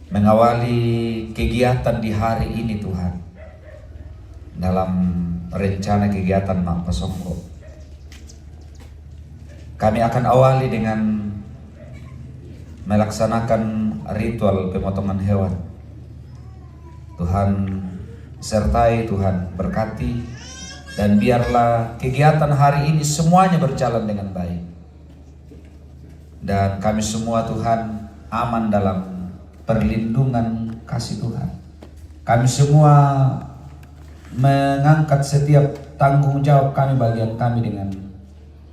mengawali kegiatan di hari ini Tuhan, dalam rencana kegiatan Mak Pasongko. Kami akan awali dengan melaksanakan ritual pemotongan hewan. Tuhan sertai, Tuhan berkati, dan biarlah kegiatan hari ini semuanya berjalan dengan baik. Dan kami semua Tuhan aman dalam perlindungan kasih Tuhan. Kami semua mengangkat setiap tanggung jawab kami, bagian kami dengan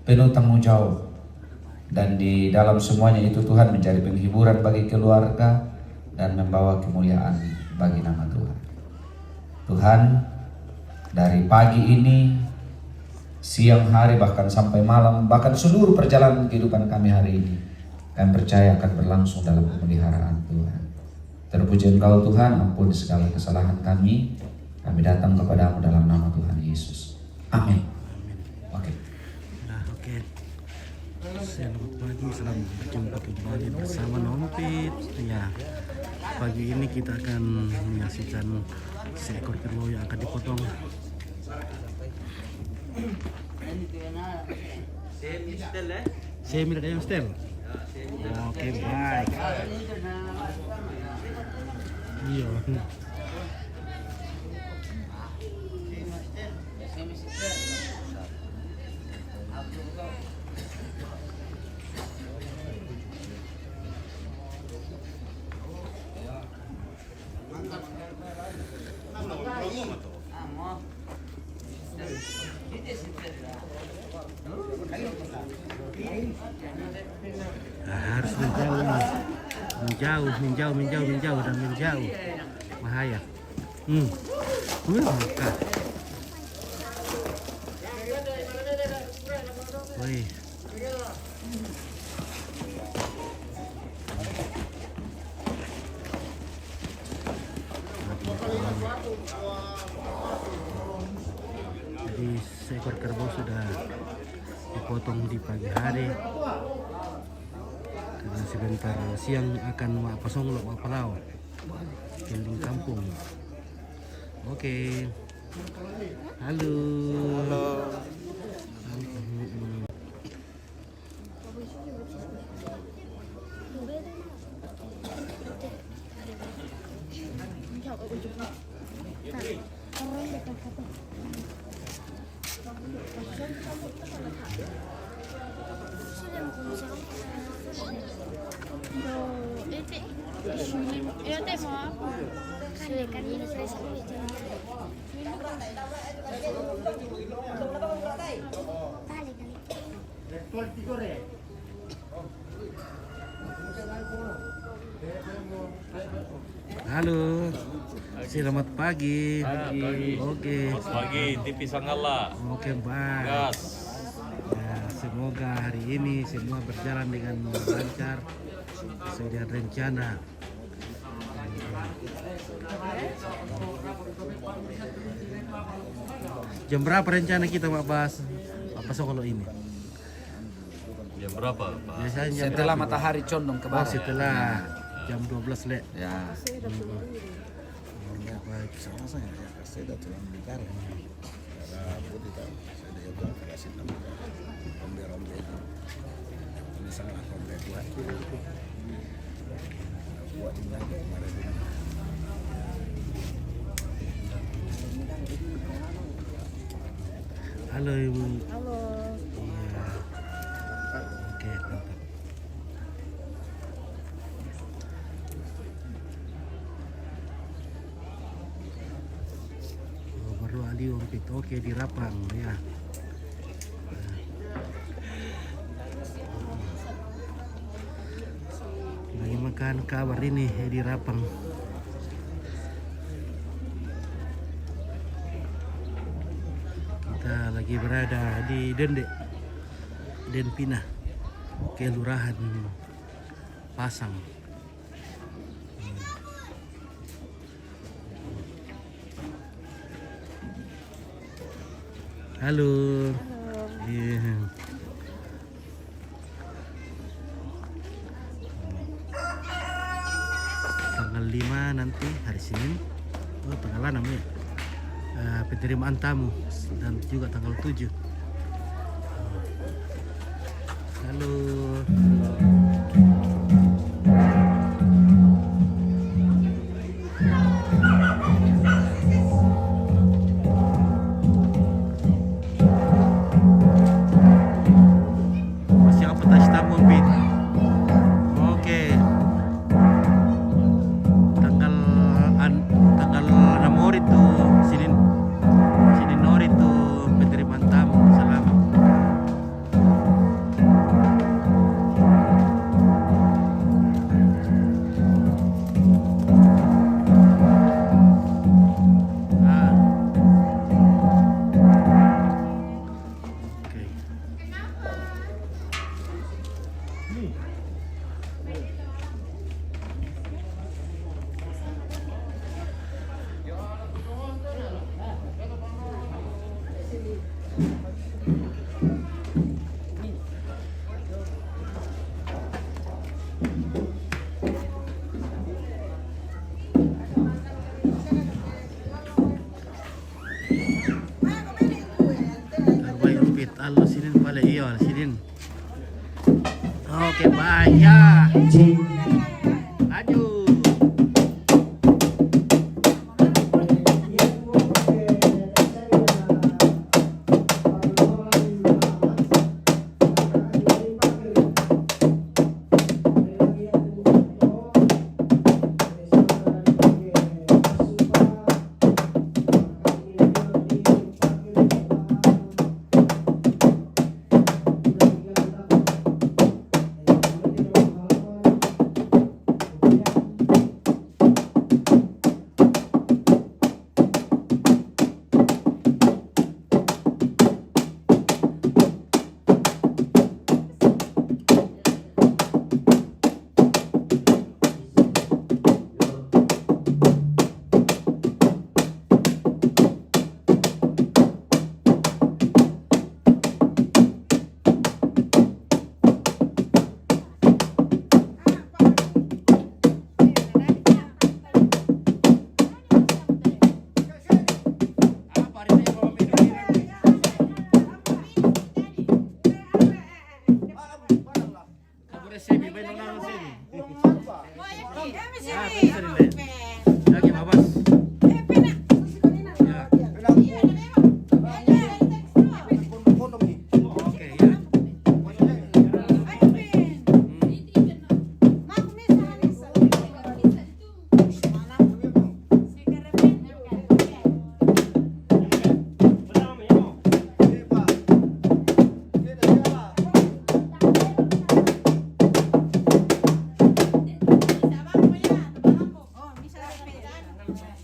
penuh tanggung jawab. Dan di dalam semuanya itu Tuhan menjadi penghiburan bagi keluarga dan membawa kemuliaan bagi nama Tuhan. Tuhan, dari pagi ini, siang hari, bahkan sampai malam, bahkan seluruh perjalanan kehidupan kami hari ini, kami percaya akan berlangsung dalam pemeliharaan Tuhan. Terpuji Engkau Tuhan, ampuni segala kesalahan kami. Kami datang kepadamu dalam nama Tuhan Yesus. Amin. Oke. Nah, oke. Selamat pagi, selamat berjumpa kembali bersama Nompit. Ya, pagi ini kita akan menyaksikan seekor kerbau yang akan dipotong. Semil kayak stel. Oke, baik. Iya. Nah, harus menjauh dan menjauh, bahaya. Maka. Woi. Jadi seekor kerbau sudah dipotong di pagi hari, karena sebentar siang akan Mak Pasong Mak Palau keliling kampung. Oke. Halo. Halo, selamat pagi. Oke. Pagi, TV Sanggala. Oke, baik. Gas. Ya, semoga hari ini semua berjalan dengan lancar sesuai dengan rencana. Jam berapa rencana kita Pak Bas? Pak Pasong kalau ini? Jam berapa, Pak? Biasanya jam Setelah berapa? matahari condong ke Oh, barat. setelah jam 12 le. Ya. Baik. Sama saya datang bicara karena aku tidak saya juga kasih nama rombe itu ini sangat rombe buat ini kemarin ini. Halo Ibu. Halo. Iya. Oke, mantap. Baru Ali Ompit. Oke, di Rapang ya. Lagi makan kabar ini di Rapang. Kita lagi berada di Denpina, Kelurahan Pasang. Halo. Iya. tanggal 5 nanti hari Senin. Oh, tanggal 6 ya. Penerimaan tamu dan juga tanggal 7. Halo. Masih apa tas tamu, Pit? Oke. Tanggal 6 Ori itu Senin Ori itu penerimaan tamu. Selamat. Terbaik Pit. Halo Senin balik. Iya Senin. Oke, bye ya. Maju. Lagi babas. Oke ya. Oh, bisa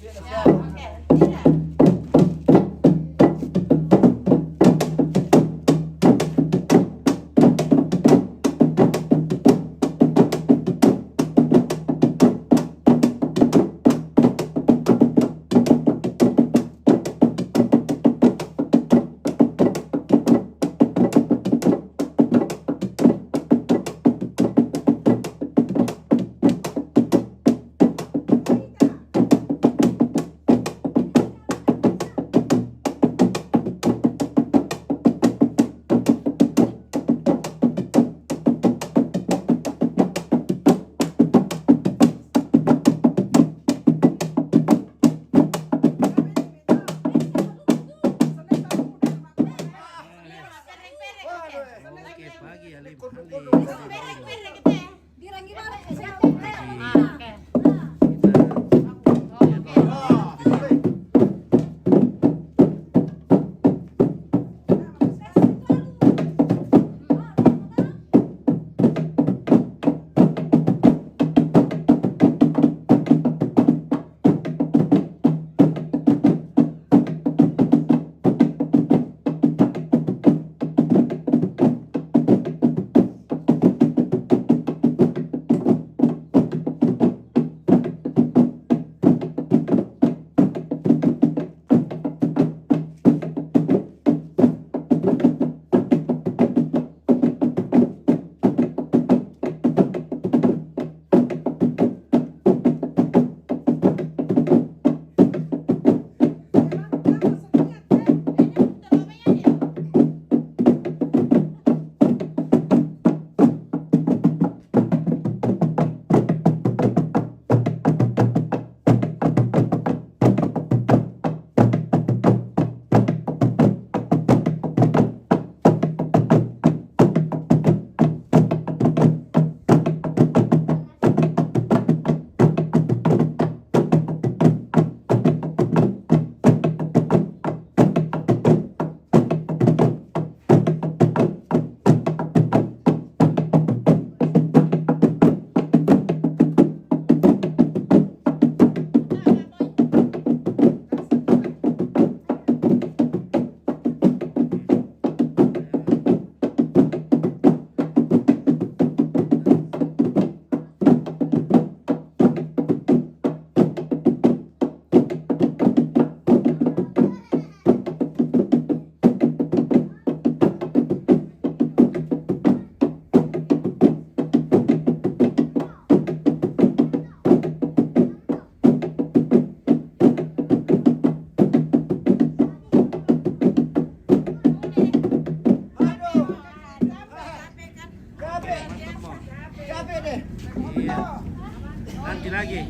Nanti lagi.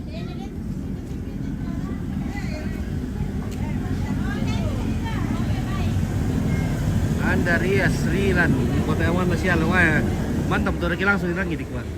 Anda Rias Rilan kota yang mana sial wah mantap tuh lagi langsung dirangi dik bang.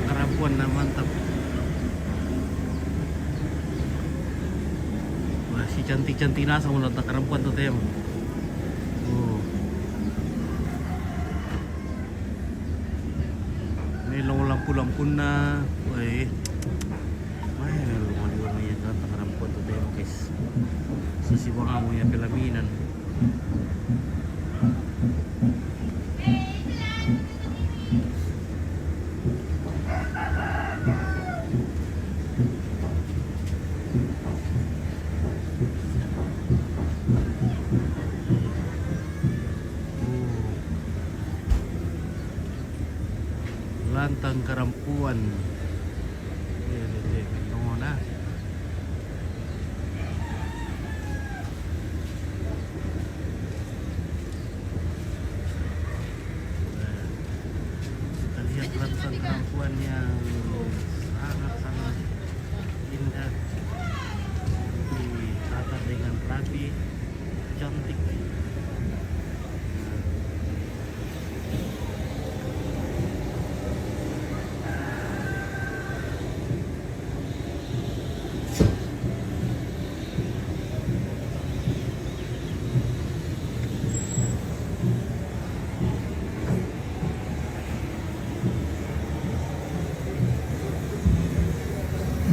Kerampuan nah mantap. Wah si cantik-cantik nasa mau letak kerampuan tuh tem. Ini lampu-lampu na, wah, mana warna-warnanya letak kerampuan tuh tem guys. Sesiwang kamu ya pelaminan. Lantang kerampuan. Nah. Kita lihat lantang kerampuan yang sangat-sangat indah. Ditata dengan rapi, cantik.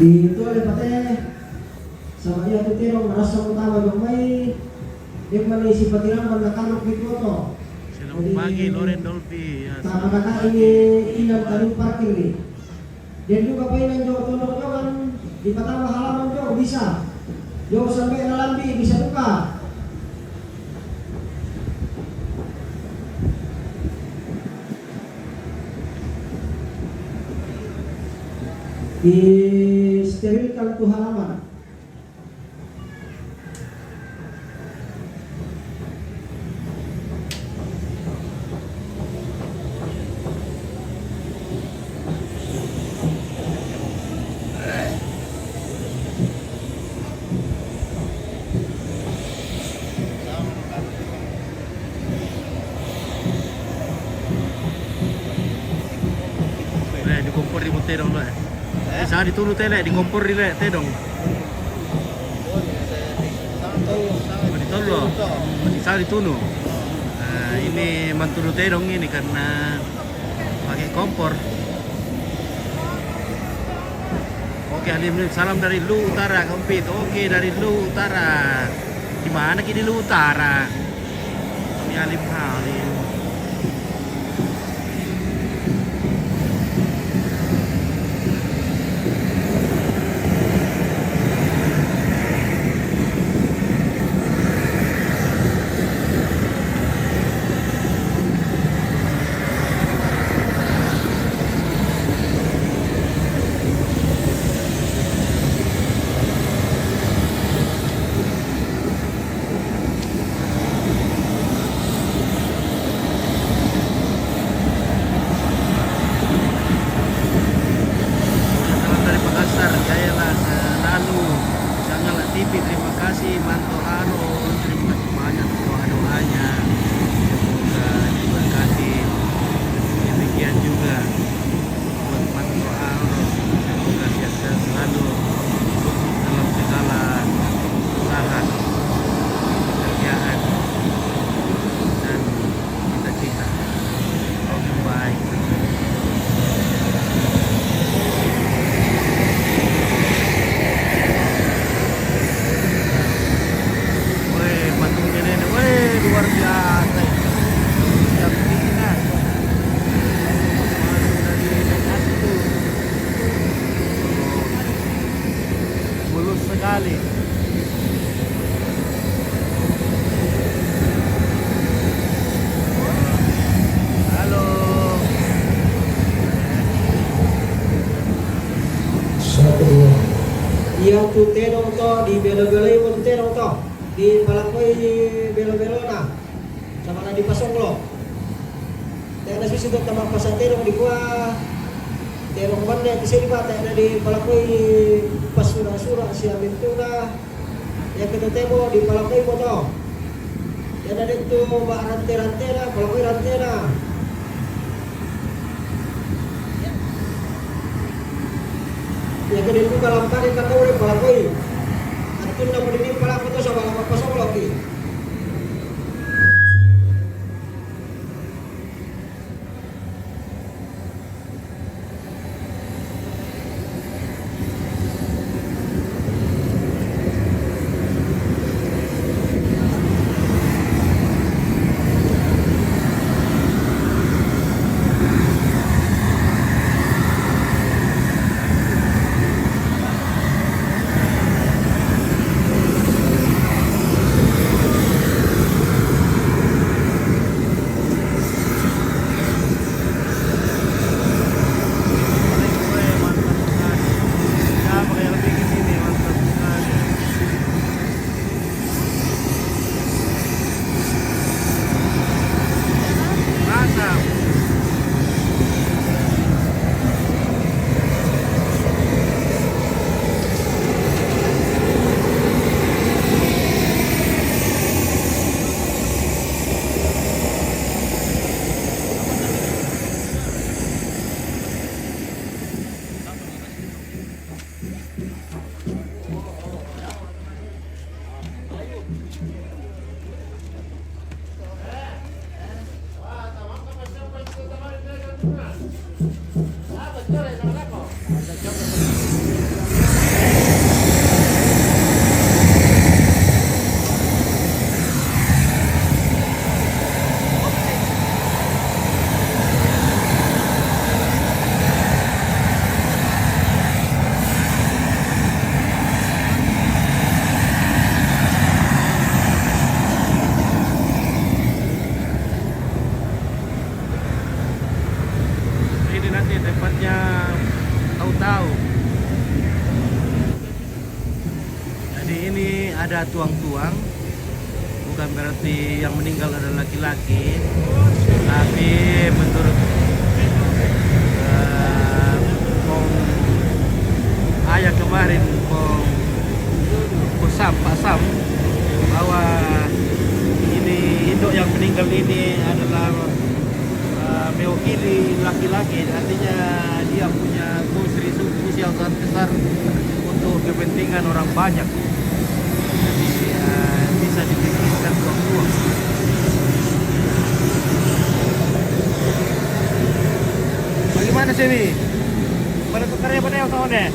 Dito ada pate sama iya tuh tirong merasa utama dong may dia manisi patirang nakalok di foto. Selamat pagi Loren Dolphy. Ya, sama kata ini inang tadi parkir nih. Dan juga painan jauh tolong kan di pertama halaman jauh bisa jauh sampai nalambi bisa buka. Disterilkan tuh halaman. Di kompor di motor dong lah. Saya ditunu tele di kompor di teh dong. Ditolo, saya ditunu. Nah, ini mantunu teh dong ini karena pakai kompor. Oke, Alim salam dari Lu Utara, Kompit. Oke, dari Lu Utara. Di mana di Lu Utara? Ini Alim Halim. Terima kasih Manto Harun, terima kasih banyak doa-doanya, semoga diberkati. Demikian juga buat Manto Harun, semoga sehat selalu dalam segala usaha, pekerjaan dan cita-cita yang baik. sekali. Halo. Satu dua. Iya tu tenong to di belo-belo pun tenong to di palakoi belo-belo na sama na di pasong lo. Tengah nasi sudah tamang pasang tenong di kuah. Tenong banda di sini pak tengah di palakoi pas surah si amin tu na. Yang kita temo di palakoi moto. Yang ada itu mak rantai na palakoi rantai na. Ya ke dulu dalam tadi kata udah palakoi. Atun na pedini palakoi tu sama lama pasang lagi. Ada tuang-tuang, bukan berarti yang meninggal adalah laki-laki, tapi menurut ayah kemarin Pak Sam bahwa ini induk yang meninggal ini adalah mewakili laki-laki, artinya dia punya kontribusi yang sangat besar untuk kepentingan orang banyak. Bisa dipikirkan tuang-tuang. Bagaimana sih ini? Pada tukarnya pada yang tahun deh.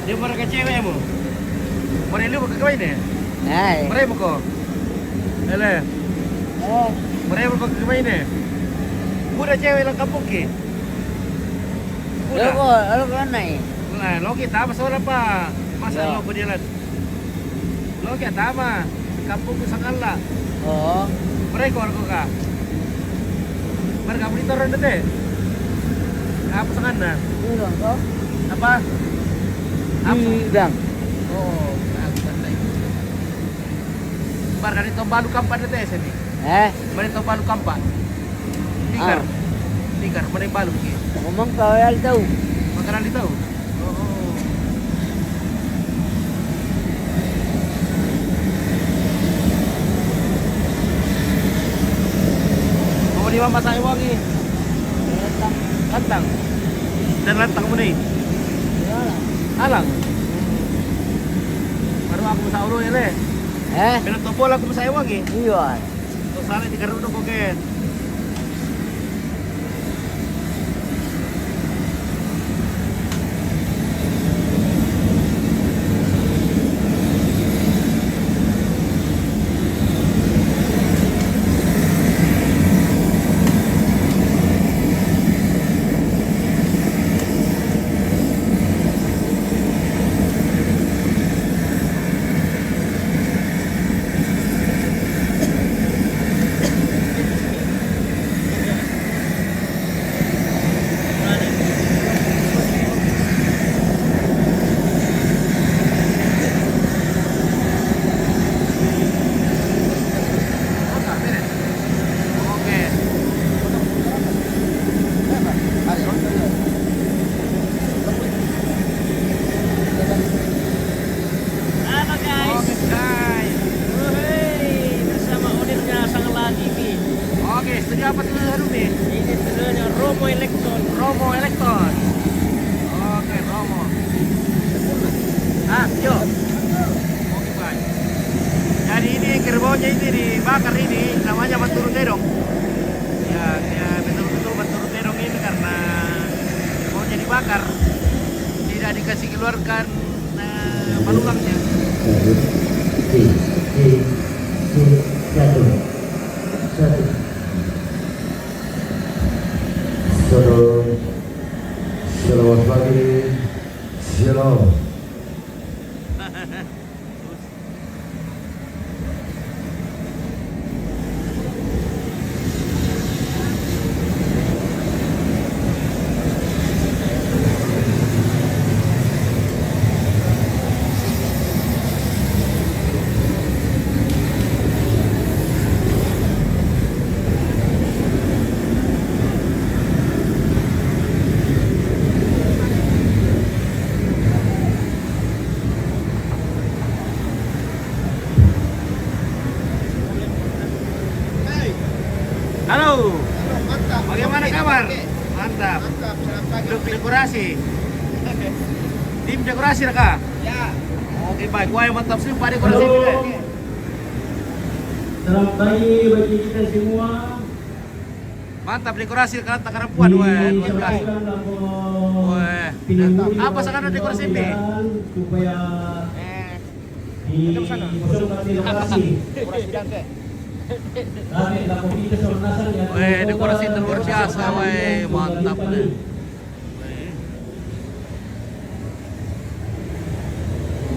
Dia mereka cewek mu. Mereka lu pakai kain deh. Mereka mau kok. Ele. Mereka mau pakai kain deh. Udah cewek lang kampung ki. Udah. Lo kan naik. Nah, lo kita masalah apa? Masalah lo berjalan. Lo kaya tama, kampung ko Sangala. Oo. Mereka warga ka. Mereka beli toran dete. Apa sangana? Ulang ko? Apa? Apa? Ulang. Oh, aku pandai. Bar dari Tombalu kampan dete sini. Mari Tombalu kampan. Tikar. Tikar mari balu ki. Ngomong kau yang tahu. Makanan di tahu. Di mama saya wangi. Lantang. Dan lantang mo ni. Alang. Baru aku sa ulo ele. Pinagtopol ako sa wangi. Iya. To sana di karuno ko ken. pokoknya ini dibakar ini namanya Banturu Terong. Ya, dia betul-betul Banturu Terong ini karena pokoknya dibakar, tidak dikasih keluarkan balulangnya. Selamat pagi, shalom. Halo. Bagaimana kabar? Mantap. Grup dekorasi. Tim dekorasi kah? Ya. Oke baik. Wah mantap sih Pak dekorasi juga. Selamat pagi bagi kita semua. Mantap dekorasi kata Karapuan. Wah luar biasa. Wah. Apa sekarang dekorasi ini? Supaya dikosongkan lokasi. Weh, dekorasi luar biasa, weh, mantap deh.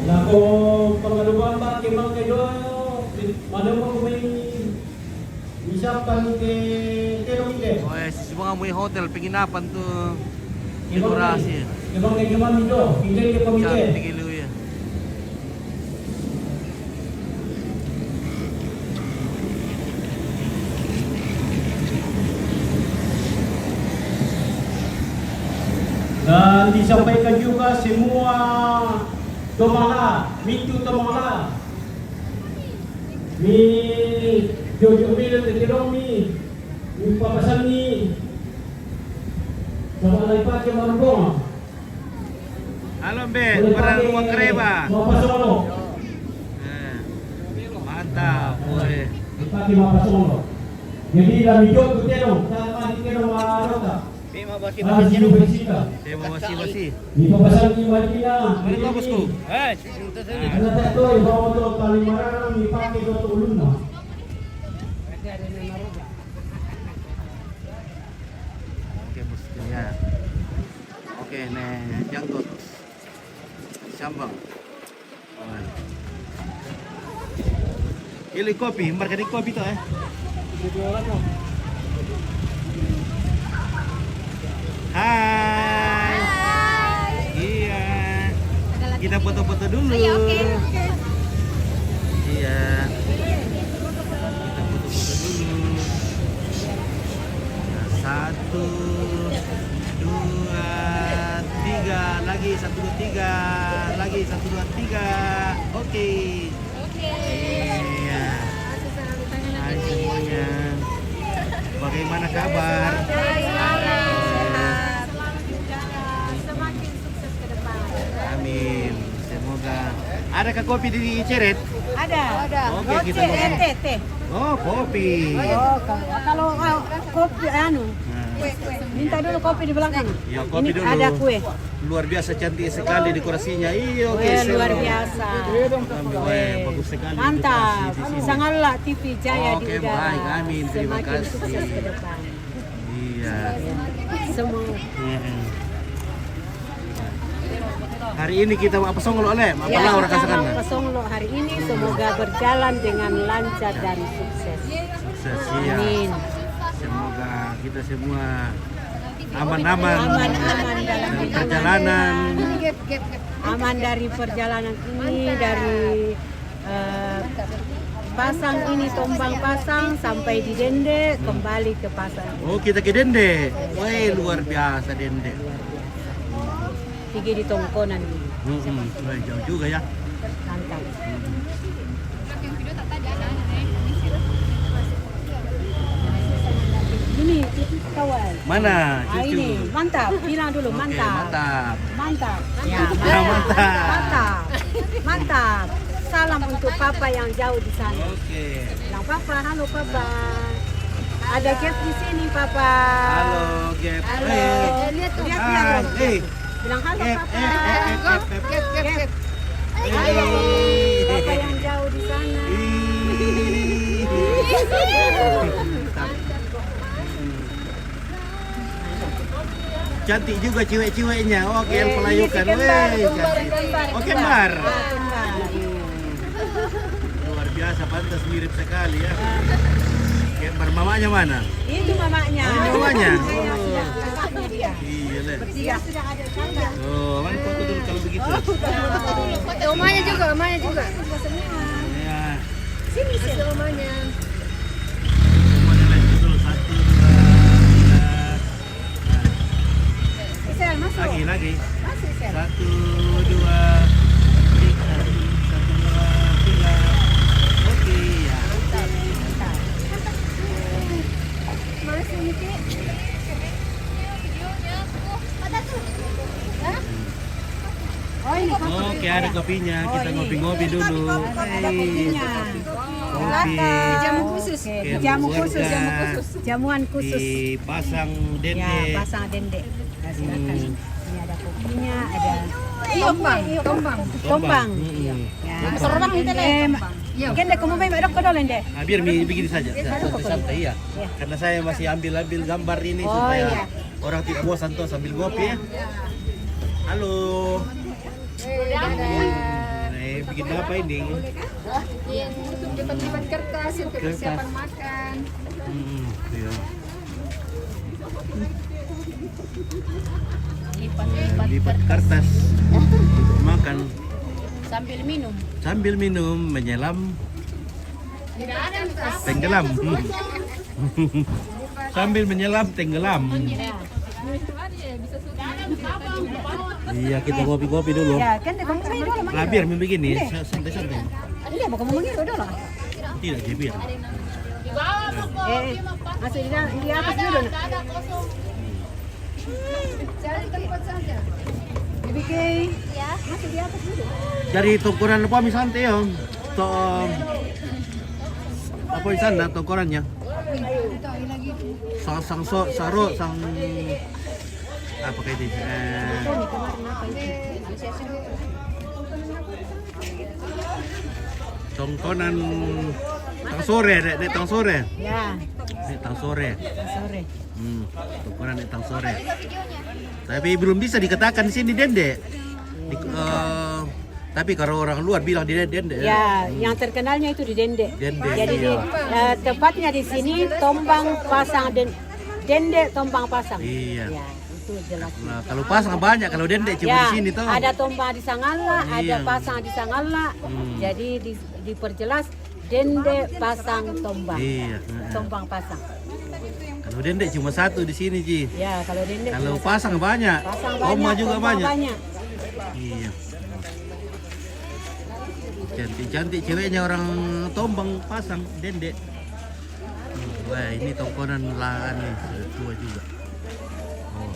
Lako pengaluan Pak Kemang Kedo, mana mau main isapan ke terong ini? Weh, semua mau hotel penginapan tuh dekorasi. Kemang ke Kemang itu, tinggal ke komite. Cantik lu ya. Dan disampaikan juga semua tomala, mintu tomala. Mi jojo mil terong mi papasan ni sama lagi pakai marbong. Halo Mbe, para rumah kereba. Mapasono. Mantap, weh. Pakai mapasono. Jadi dalam jojo terong, sama di terong marota. Saya mau masih. Di papasan ni Madina. Mana kau bosku? Ada tato yang bawa tu paling marah ni pakai tu ulun lah. Oke bosku ya. Oke nih janggut. Sambang. Pilih kopi, marka di kopi tu Hai. Iya. Kita foto-foto dulu. Iya. Kita foto-foto dulu. Nah, 1, 2, 3. Lagi 1, 2, 3. Lagi 1, 2, 3. Oke. Iya. Hai semuanya. Bagaimana kabar? Amin. Semoga. Adakah kopi di Ceret? Ada. Oke, kita ngopi. Teh. Oh, kopi. Oh, kalau kopi minta dulu kopi di belakang. Ya, kopi Ini dulu. ada kue. Luar biasa cantik sekali dekorasinya. Iya, oke. Luar biasa. Bagus sekali. Mantap. dekorasi di sini. Sangatlah TV Jaya di Oke, udara. baik. Amin. Terima Semakin kasih. sukses ke depan. Iya. Semua. Hari ini kita apa songlo oleh? Apa lah orang kasakan? Ke Songlo hari ini semoga berjalan dengan lancar dan sukses. Sukses ya. Amin. Semoga kita semua aman-aman Aman-aman dalam perjalanan. aman dari perjalanan ini, dari pasang ini, Tombang pasang sampai di Dende, kembali ke pasang. Oh, kita ke Dende. Wah, luar biasa Dende. Pergi di Tongkonan ini. Wah, jauh juga ya. Mantap. Ini kawan. Mana Ah, cucu? ini mantap. Bilang dulu Oke, mantap. mantap. Mantap. Ya, Mantap. mantap. Mantap. salam untuk papa yang jauh di sana. Oke. Bilang papa, halo papa. Ada Gap di sini papa. Halo, Gap. Halo. Lihat tuh. Bilang halo papa. Gap. Halo. Papa yang jauh di sana. Cantik juga cewek-ceweknya. Oke, yang pelayukan. Oke, Kembar. Luar biasa, pantas mirip sekali ya. Kembar, mamanya mana? Itu mamanya. Oh, ini mamanya. Kakaknya dia. Iya, Le. Dia sudah ada saya. Oh, mana foto dulu kalau begitu. Omanya juga. Ya. Sini omanya. Semuanya lihat dulu. 1, 2, 3. Bisa masuk. Lagi. Masuk sel. 1, 2, 3. 1, 2, 3. Oke, ya. Masuk Niki. Oh ini Oke, ada kopinya. Kita ngopi-ngopi dulu. ada kopinya. Kopi. Jamu khusus. Oke, Jamu keluarga. khusus. Jamuan khusus. Dipasang dende. Ya, pasang dendek. Nah, silakan. Ini ada kopinya, ada tombang. Ya. Serang itu deh. Kan dek kamu main merok ke dolen deh. Nah, biar begini saja. Santai-santai ya. Karena saya masih ambil gambar ini supaya orang tidak bosan tuh sambil ngopi ya. Halo. Bikin apa ini? Untuk lipat kertas, untuk persiapan makan. Iya. Lipat kertas untuk makan sambil minum menyelam tenggelam. Sambil menyelam tenggelam. Iya, kita ngopi-ngopi dulu. Ya, kan dek kamu main dulu. Nah, biar begini, santai-santai. Iya, mau kamu manggil dulu. Tidak, dia biar. Masuk di atas dulu. Cari tempat saja. Dibikin. Ya. Masuk di atas dulu. Dari tongkoran apa misalnya ya? Apa di sana tongkorannya? Sang apa kayak ini? Tongkonan tang sore, dek tang sore. Ya. Dek tang sore. Sore. Tongkonan dek tang sore. Tapi belum bisa dikatakan di sini dende. Tapi kalau orang luar bilang di dende. Ya, yang terkenalnya itu di dende. Dende. Jadi tepatnya di sini tombang pasang dende tombang pasang. Iya. Ya, itu jelas. Nah, kalau pasang banyak, kalau dende cuma Ya, di sini toh. ada tombang di Sangala, ada Iya. pasang di Sangala. Jadi diperjelas dende pasang tombang. Iya. Tombang pasang. Kalau dende cuma satu di sini, Ji. Ya, kalau dende Kalau cuma pasang banyak, pasang koma juga tombang banyak. Iya. Cantik-cantik ceweknya orang tombang pasang dende. Wah, ini tongkonan lahan nih, tua juga. Oh.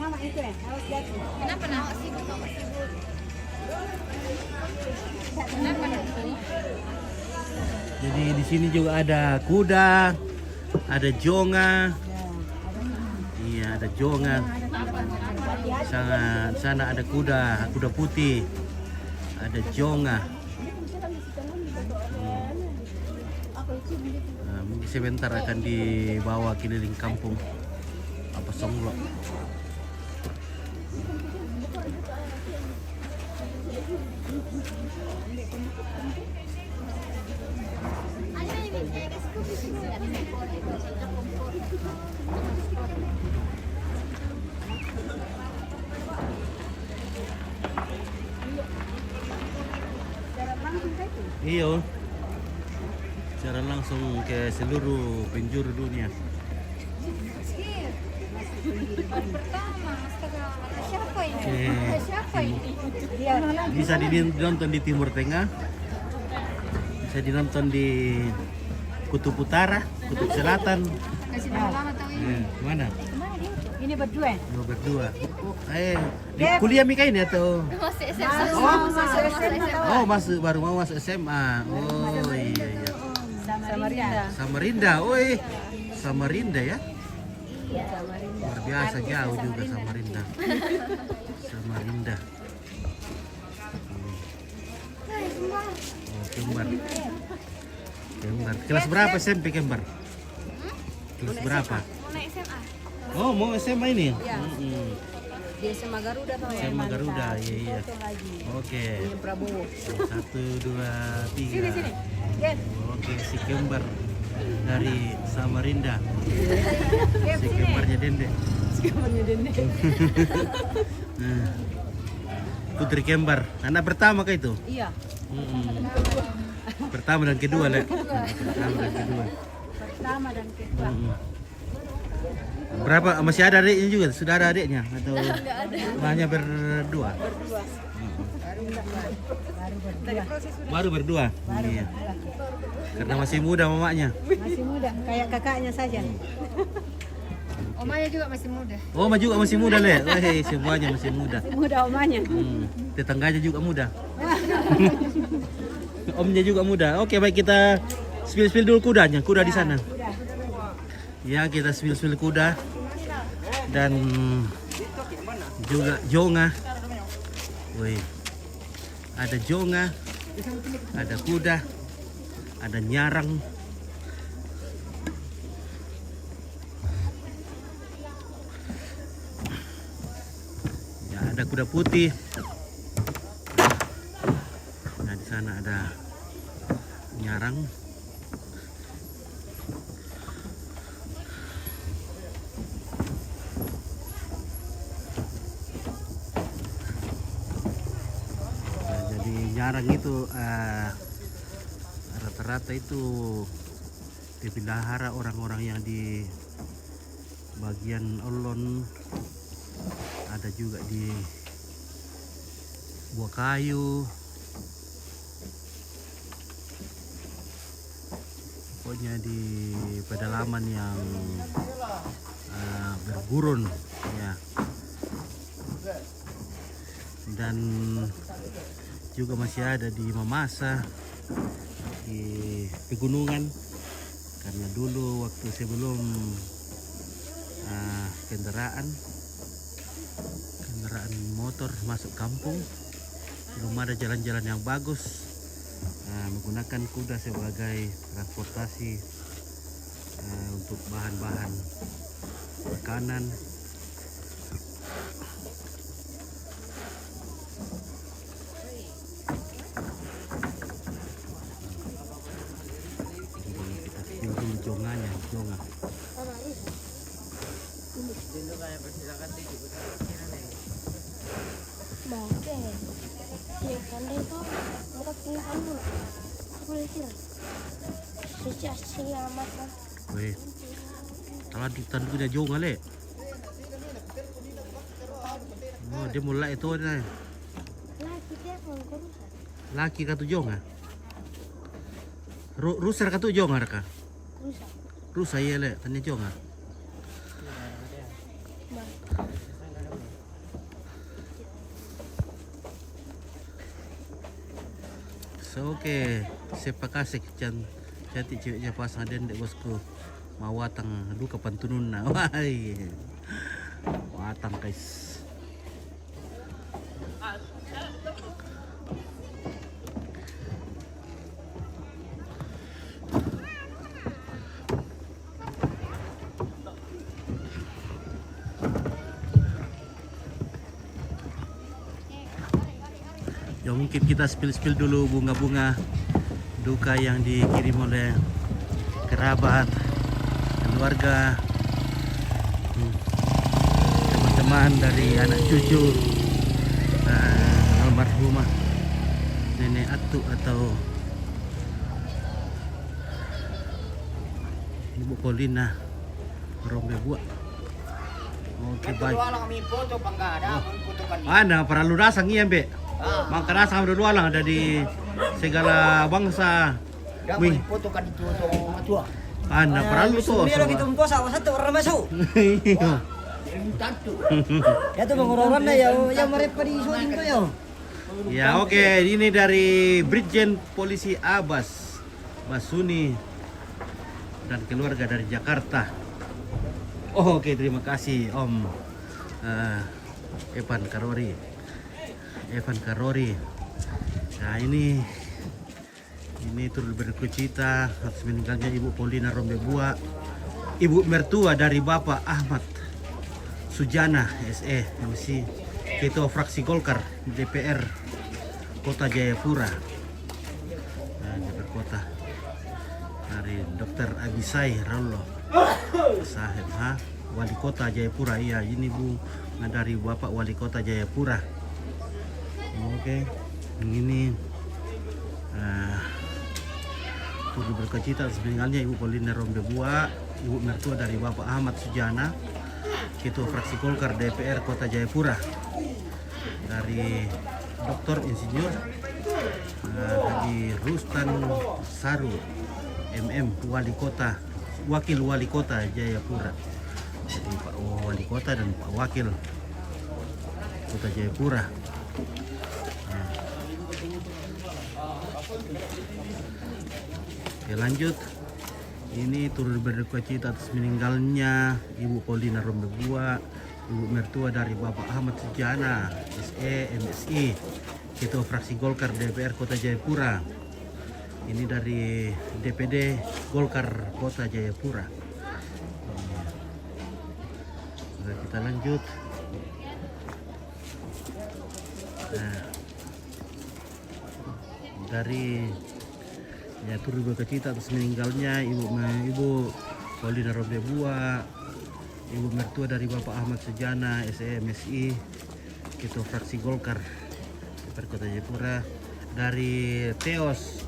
Mama itu harus jatuh. Kenapa sih? Jadi di sini juga ada kuda, ada jonga. Iya, ada jonga. Sana ada kuda putih. Ada jonga. Nah, mungkin sebentar akan dibawa keliling kampung apa Songlok. Iya, secara langsung ke seluruh penjuru dunia. Bisa dinonton di Timur Tengah, bisa dinonton di kutub utara, kutub selatan. Mana? Ini berdua. Oh, berdua. Di kuliah Mika ini atau? Masuk SMA. Oh, baru mau masuk SMA. Oh iya. Samarinda. Samarinda ya. Luar biasa jauh juga Samarinda. Oh, Kembar. Kelas berapa SMP Kembar? Kelas berapa? Mau naik SMA. Oh, mau SMA ini? Iya. Di SMA Garuda tuh. SMA Garuda, iya. Oke. Ini Prabowo. 1, 2, 3. Sini. Get. Oke, si Kembar dari Samarinda. Get Si sini. Kembarnya Dende. Nah, Putri Kembar, anak pertama kah itu? Iya. Pertama dan kedua, Le. Pertama dan kedua. Pertama dan kedua. Berapa? Masih ada adiknya juga? Sudah ada adiknya? Atau hanya berdua? Baru berdua? Iya. Karena masih muda mamanya. Masih muda, kayak kakaknya saja. Omanya juga masih muda. Oh, juga masih muda, Le. Weh, semuanya masih muda. Muda omanya. Tetangganya juga muda. Omnya juga muda. Oke, baik, kita spill dulu kudanya. Kuda di sana. Ya, kita spill kuda. Dan juga jonga. Woi. Ada jonga. Ada kuda. Ada nyarang. Ya, ada kuda putih. Nah, di sana ada nyarang. Nah, jadi nyarang itu rata-rata itu dipelihara orang-orang yang di bagian Olon, ada juga di Buah Kayu. Pokoknya di pedalaman yang bergurun ya. Dan juga masih ada di Mamasa, di pegunungan, karena dulu waktu sebelum kendaraan motor masuk kampung, belum ada jalan-jalan yang bagus, menggunakan kuda sebagai transportasi untuk bahan-bahan makanan. Ini jonganya, jonga. Weh, talan punya jonga, Le. Oh, dia mulai itu nih. Laki katu jonga. Rusa katu jonga raka. Rusa iya, Le, tanya jonga. So, oke, sepakasih cantik ceweknya pasang Dendek bosku. Mau watang, aduh kapan tunun na. Wahai. Watang guys. Ya mungkin kita spill dulu bunga-bunga duka yang dikirim oleh kerabat, keluarga, teman-teman dari anak cucu almarhumah Nenek Atu atau Ibu Polina Rombe Buat. Oke, baik. Ada para lunasang iya, Mbak. Maka rasa berdua lah ada di segala bangsa Wih. foto kan itu tong atua. Anda perlu tuh. Dia gitu mpo sawa satu orang masuk. Tantu. Ya tuh orang na ya mereka di shooting tuh ya. Ya oke, ini dari Brigjen Polisi Abbas Basuni dan keluarga dari Jakarta. Oh, oke, terima kasih Om Evan Karori. Nah ini turut berduka atas meninggalnya Ibu Paulina Rombebua, ibu mertua dari Bapak Ahmad Sujana SE MC Ketua Fraksi Golkar DPR Kota Jayapura. Nah, DPR Kota dari Dr. Abisai Raulo Sahib Wali Kota Jayapura. Iya, ini Bu dari Bapak Wali Kota Jayapura. Oke, ini turut berkecita atas meninggalnya Ibu Paulina Rombebua, ibu mertua dari Bapak Ahmad Sujana, Ketua Fraksi Golkar DPR Kota Jayapura, dari Dr. Insinyur Haji Rustan Saru MM Wakil Wali Kota Jayapura. Jadi Pak Wali Kota dan Pak Wakil Kota Jayapura. Oke, lanjut. Ini turut berdukacita atas meninggalnya Ibu Paulina Rombebua, ibu mertua dari Bapak Ahmad Sujana SE MSI, Ketua Fraksi Golkar DPR Kota Jayapura. Ini dari DPD Golkar Kota Jayapura. Oke, kita lanjut. Nah, dari turut berkecita atas meninggalnya Ibu Paulina Rombebua, ibu mertua dari Bapak Ahmad Sujana SE MSI, Ketua Fraksi Golkar DPR Kota Jayapura, dari Teos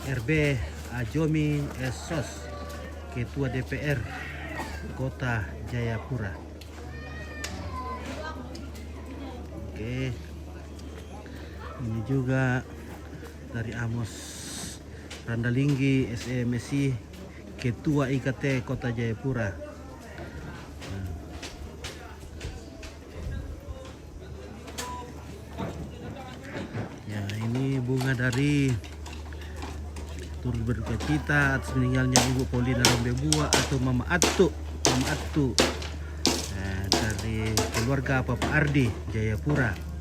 RB Ajomi Esos, Ketua DPR Kota Jayapura. Oke, ini juga dari Amos Randalinggi SE MSI, Ketua IKT Kota Jayapura. Ya, ini bunga dari turut berdukacita atas meninggalnya Ibu Paulina Rombebua atau Mama Atu dari keluarga Papa Ardi Jayapura.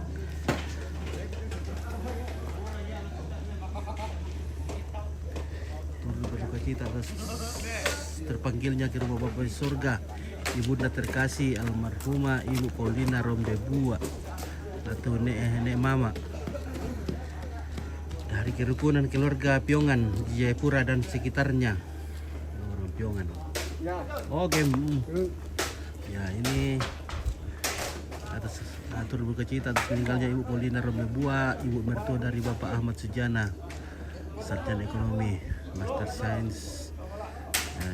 Kita atas terpanggilnya ke rumah Bapa di surga ibunda terkasih almarhumah Ibu Paulina Rombebua atau Nek Mama dari kerukunan keluarga Piongan di Jayapura dan sekitarnya. Orang Piongan. Oke. Ya, ini atas turut berkecita atas meninggalnya Ibu Paulina Rombebua, ibu mertua dari Bapak Ahmad Sujana, sarjana ekonomi Master Science,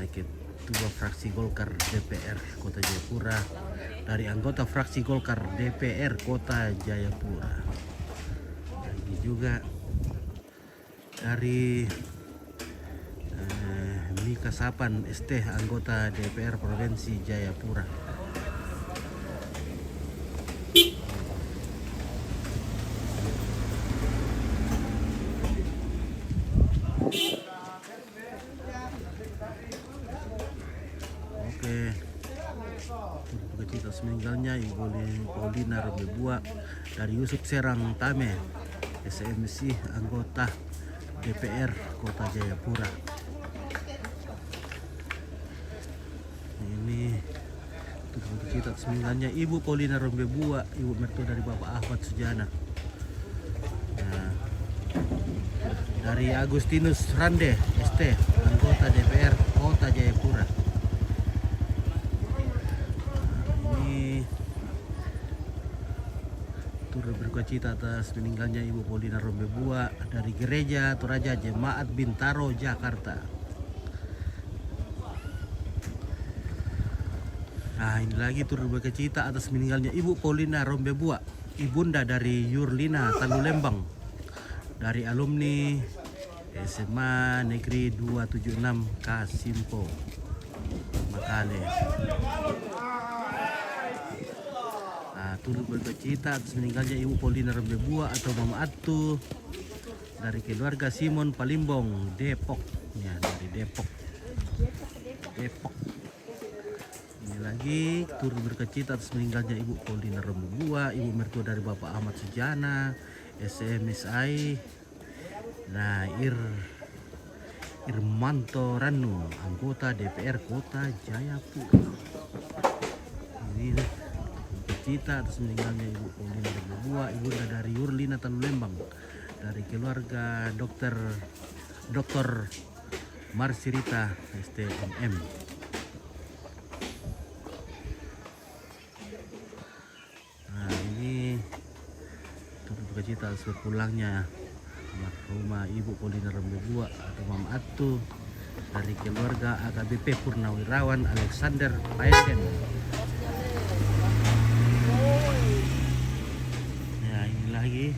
Ketua Fraksi Golkar DPR Kota Jayapura, dari anggota Fraksi Golkar DPR Kota Jayapura. Ini juga dari Mika Sapan ST, anggota DPR Provinsi Jayapura. Berkecita meninggalnya Ibu Paulina Rombebua, dari Yusuf Serang Tame SMC, anggota DPR Kota Jayapura. Ini berkecita meninggalnya Ibu Paulina Rombebua, ibu mertua dari Bapak Ahmad Sujana. Nah, dari Agustinus Rande ST, anggota DPR Kota Jayapura. Berkecita atas meninggalnya Ibu Paulina Rombebua dari Gereja Toraja Jemaat Bintaro Jakarta. Nah, ini lagi turut berkecita atas meninggalnya Ibu Paulina Rombebua, ibunda dari Yurlina Tanulembang, dari alumni SMA Negeri 276 Kasimpo, Makale. Turut berduka atas meninggalnya Ibu Paulina Rembebua atau Mama Atu dari keluarga Simon Palimbong, Depok. Ya, dari Depok. Ini lagi turut berduka atas meninggalnya Ibu Paulina Rembebua, ibu mertua dari Bapak Ahmad Sujana, SMSI. Nah, Irmanto Ranu, anggota DPR Kota Jayapura. Ini cita atas meninggalnya Ibu Paulina Rembebua, ibunda dari Yurlina Tanulembang, dari keluarga Dr. Marsirita STMM. Nah, ini turut bercita atas berpulangnya almarhumah Ibu Paulina Rembebua atau Mama Atu dari keluarga AKBP Purnawirawan Alexander Paenden. Lagi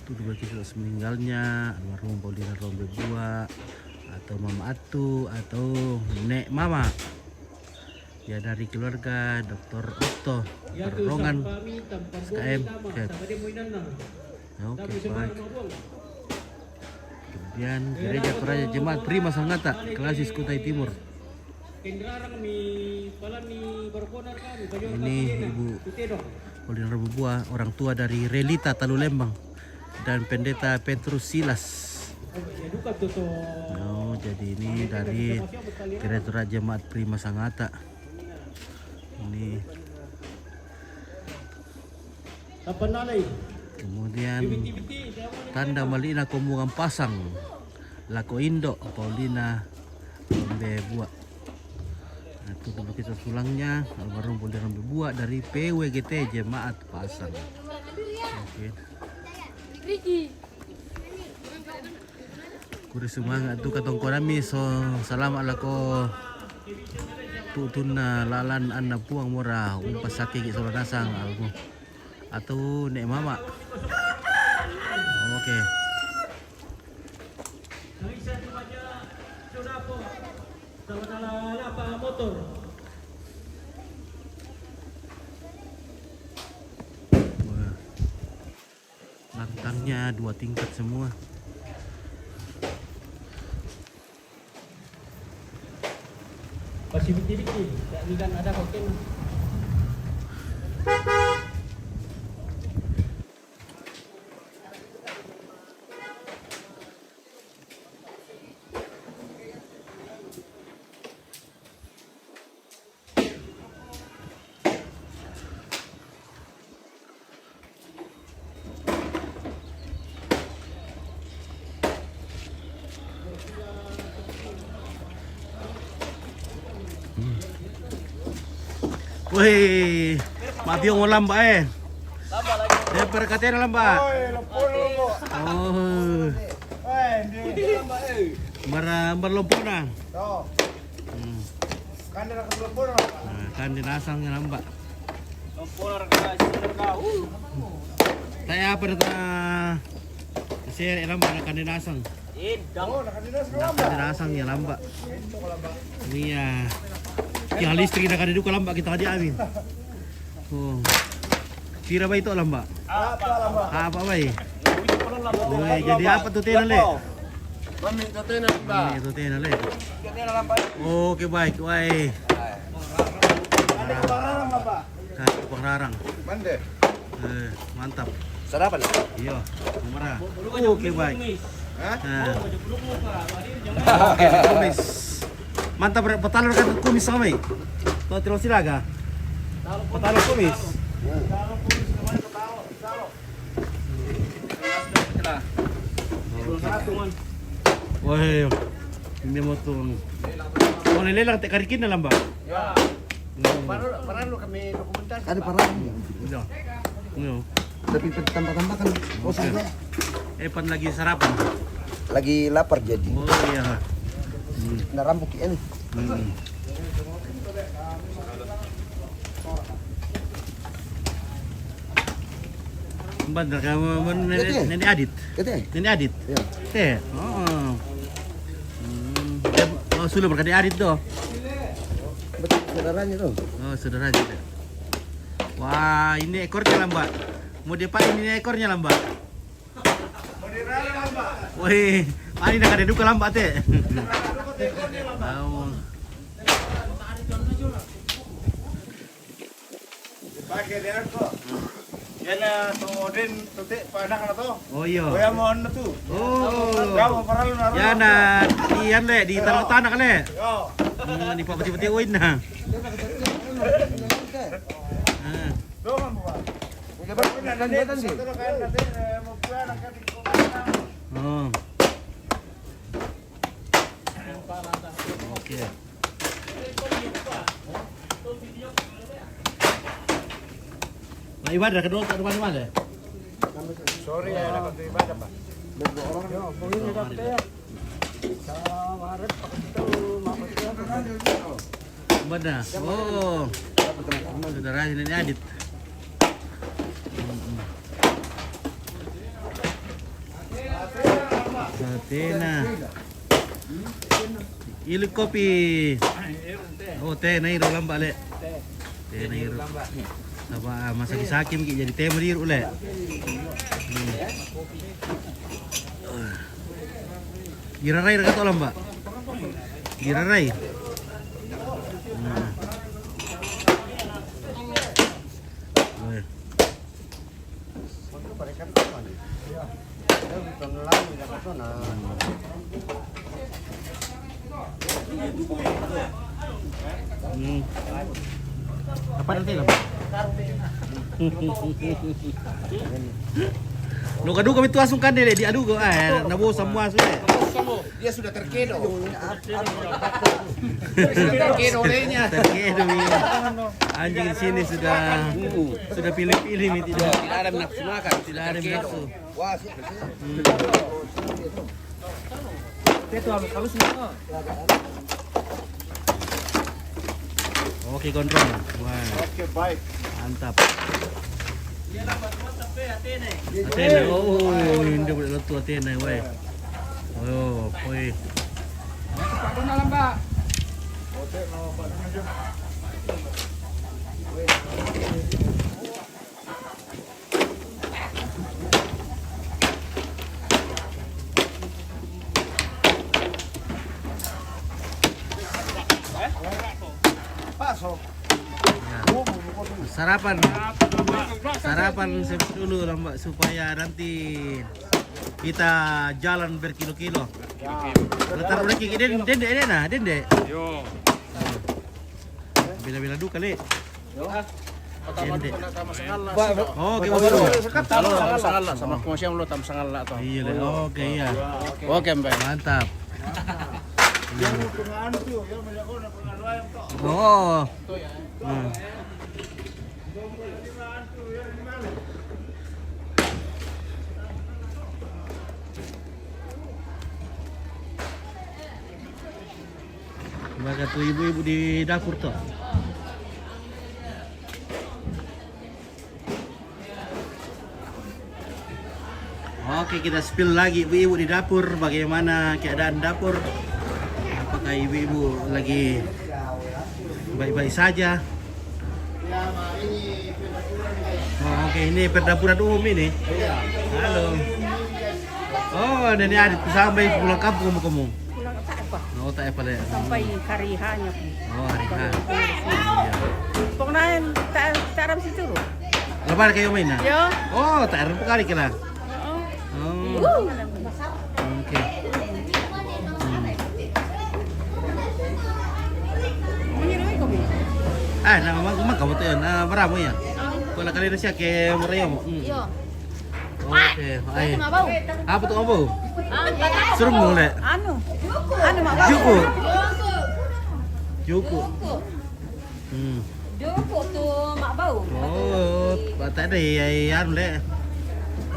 turut bercita atas meninggalnya almarhum Paulina Rembebua atau Mama Atu atau Nek Mama, ya, dari keluarga Dr. Otto Perongan SKM. Oke, baik. Kemudian Gereja Toraja Jemaat Prima Sangatta Klasis Kutai Timur. Ini Ibu Paulina Rembebua, orang tua dari Relita Talulembang dan Pendeta Petrus Silas. Oh, jadi ini dari Gereja Jemaat Prima Sangatta. Ini. Kemudian tanda Malina Kombungan Pasang, Lako Indo Paulina Rembebua. Itu kita tulangnya almarhum Paulina Rembebua dari PWGT Jemaat Pasang. Oke. Kuri semangat tu katong korami so salamat lako tutuna lalan anna puang murah umpas sakit solan nasang algo atau Nek Mama. Oke. Wah, lantangnya 2 tingkat semua. Pasti biti-biti, dan ada hotel. Wih, mati yung lamba eh. Dia perkatian lamba. Oh. Berlompo na. Kan dinasang nga lamba. Tayo apa na kasi lamba na kandinasang. Kandinasang nga lamba. Iya. Yang listrik na kandidu ka lamba kita kadi amin. Oh. Kira ba ito lamba? Apa ba eh? Uy, jadi apa tuh tenan le? Mami itu tenan lamba. Mami itu tenan le. Oke baik, wai. Pengrarang lamba. Pengrarang. Mande. Mantap. Sarapan. Iya, marah. Oke baik. Hah? Oke, kumis. Mantap, petalur kan kumis sama ya? Tuh terus silaga. Petalur kumis. Wah, ini mau tuh. Mau nilelang tek karikin na lang ba? Ya. Parang kami dokumentasi. Ada parang. Iya. Iya. Tapi tambah-tambah kan. Pan lagi sarapan. Lagi lapar jadi. Oh iya. Narambuk ini. Bener kamu nenek Adit. Kete. Nenek Adit. Ya. Teh. Oh. Oh, sudah berkali Adit tuh. Betul saudaranya tuh. Oh, saudara aja. Wah, ini ekornya lah, Mbak. Mau diapain ini ekornya lah, Mbak? Wih, ini nak ada duka lah, Mbak teh. Oh. Pakai dia kok. Yana tungguin tutik panak na to. Oh iya. Kaya mo ano to. Oh. Kamu paralo na. Ya na, iyan le, di tanah le. Yo. Di pati-pati uin na. Doon mo ba? Dapat dan sih. Pero kaya natin mo puan ang katik ko. Oh. Oke. Nah, ibadah kedua ke rumah mana? Sorry ya nak tu ibadah pa. Mana? Oh. Saudara ini Adit. Satena. Ilik kopi. Oh, teh naik dalam balik. Teh naik. Apa masa disakim ki jadi teh medir ule. Girarai kata orang, Mbak. Girarai. Apa nanti lah? Lo kadu kami tu asungkan deh, diadu go, nabo semua sudah. Dia sudah terkedo. Terkedo dehnya. Terkedo ya. Anjing di sini sudah pilih-pilih nih tidak ada nafsu makan. tidak ada nafsu. Wah, sih. Itu halus semua. Oke, kontrol. Wah, Oke, baik. mantap. Atene, oh, hindi boleh lutu Atene, weh. Oh, weh. Pasok. Sarapan dulu lah, Mbak, supaya nanti kita jalan berkilo-kilo. Letar udah kiki dende Yo. bila-bila du kali. Dende. Oh, Oke, baru. sangat sama kumasyang lo tam sangat lah tuh. Iya, oke iya. Oke, Mbak. Mantap. Yang pengaruh tu, yang menjaga na pengaruh to. Oh. Baga tuh ibu-ibu di dapur tuh. Oke, kita spill lagi ibu-ibu di dapur, bagaimana keadaan dapur. Apakah ibu-ibu lagi baik-baik saja? Oh, oke, ini perdapuran umum ini. Halo. Oh, Nenek Adit sampai pulang kampung kamu. Oh, tak apa deh. Sampai hari hanya. Oh, hari H. Iya. Pokoknya tak ada situ. Lepas kayak main nah? Yo. Oh, tak ada kali kena. Oh. Oke. Nama kamu tuh ya, berapa ya? Kalau kali nasi ke merayu. Yo. Oke, ayo. Apa tuh kamu? Ah, Suruh mulai. anu mak. Juku. Juku. Juku tuh mak bau. Oh, tak ada ya anu le.